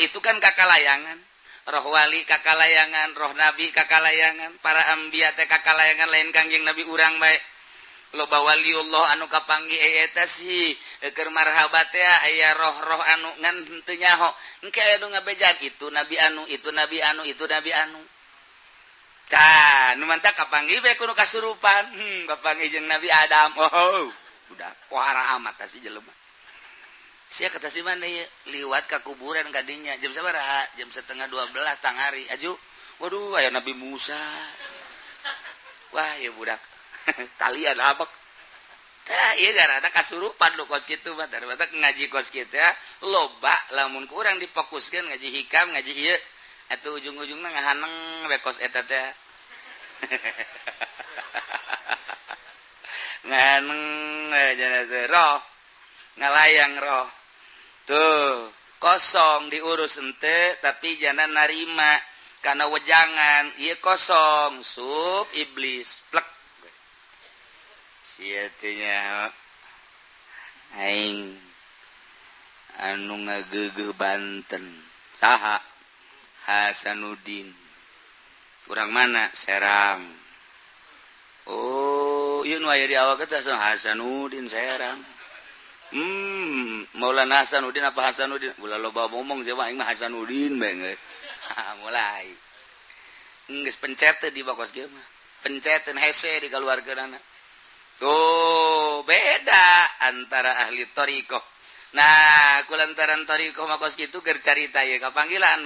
itu kan kakalayangan roh wali kakalayangan roh nabi kakalayangan para anbiya teh kakalayangan lain kangjeng nabi urang bae loba waliullah anu kapanggih eta sih keur marhabat teh aya roh-roh anu ngan teu nyaho engke aya nu ngabejaan itu nabi anu tah nu mantap kapanggih bae kudu kasurupan kapanggih jeung Nabi Adam udah pohara amat tah si jelema sia kata si mana ya liwat ka kuburan kadinya jam sabaraha jam 11:30 tang hari aju waduh aya Nabi Musa wah ya budak talian abak tah ieu garana kasurupan lu kos kitu mah tah ngaji kos kitu loba lamun kurang difokuskeun ngaji hikam ngaji ieu atuh ujung-ujungna ngahaneng we kos eta teh ngahaneng jana teh roh ngalayang roh tuh kosong diurus ente tapi jangan narima karena wejangan iya kosong sub iblis plek siatinya aing anu ngageugeum Banten saha Hasanuddin urang mana Serang oh ieu nu aya di awak teh Hasanuddin Serang Maulana Hasanuddin apa Hasanuddin ulah loba ngomong siapa aing mah Hasanuddin bae mulai geus pencet di bakos kieu mah pencetan hese dikaluarkeunana tuh beda antara ahli thariqah nah kulantaran thariqah mah kos kitu keur carita ieu kapanggilan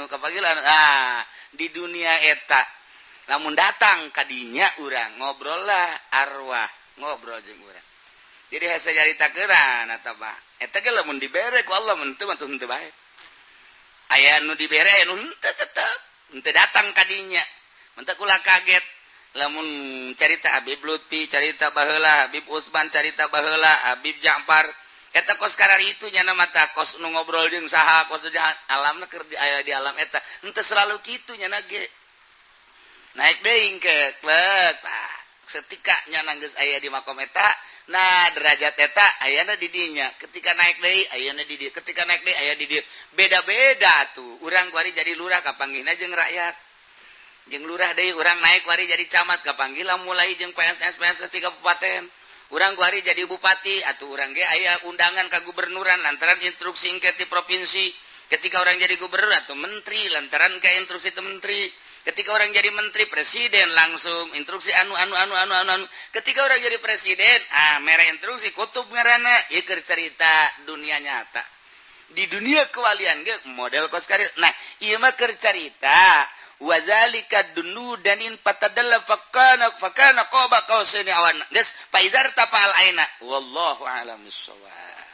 di dunia eta lamun datang ka dinya urang ngobrol lah arwah ngobrol jeung urang jadi hese caritakeun eta mah eta ge lamun dibere ku Allah mun teu mah teu bae aya nu dibere nu henteu tetep henteu datang ka dinya mentek ulah kaget lamun carita Habib Lutfi carita baheula Habib Usman carita baheula Habib Ja'far eta kos kararitu nya mata kos nu ngobrol jeung saha kos alamna keur aya di alam eta henteu selalu kitu nya ge naik deui ke klek setika nya geus aya di makom eta nah derajat eta ayana di dinya ketika naik deui ayana di dieu ketika naik deui aya di dieu beda-beda tuh urang kuari jadi lurah kapanggihna jeung rakyat jeung lurah deui urang naik kuari jadi camat kapanggihna mulai jeung PNS di kabupaten urang kuari jadi bupati atuh urang ge aya undangan ka gubernuran lantaran instruksi engke ti provinsi ketika orang jadi gubernur atau menteri lantaran ke instruksi itu menteri ketika orang jadi menteri presiden langsung instruksi anu ketika orang jadi presiden merah instruksi kutub ngaranna ieu keur cerita dunia nyata di dunia kewalian ge model kos karir nah ieu mah keur cerita wazalika dunudanin patadalla fakana qaba qausaini awan geus faizar tapal aina wallahu a'lam bissawab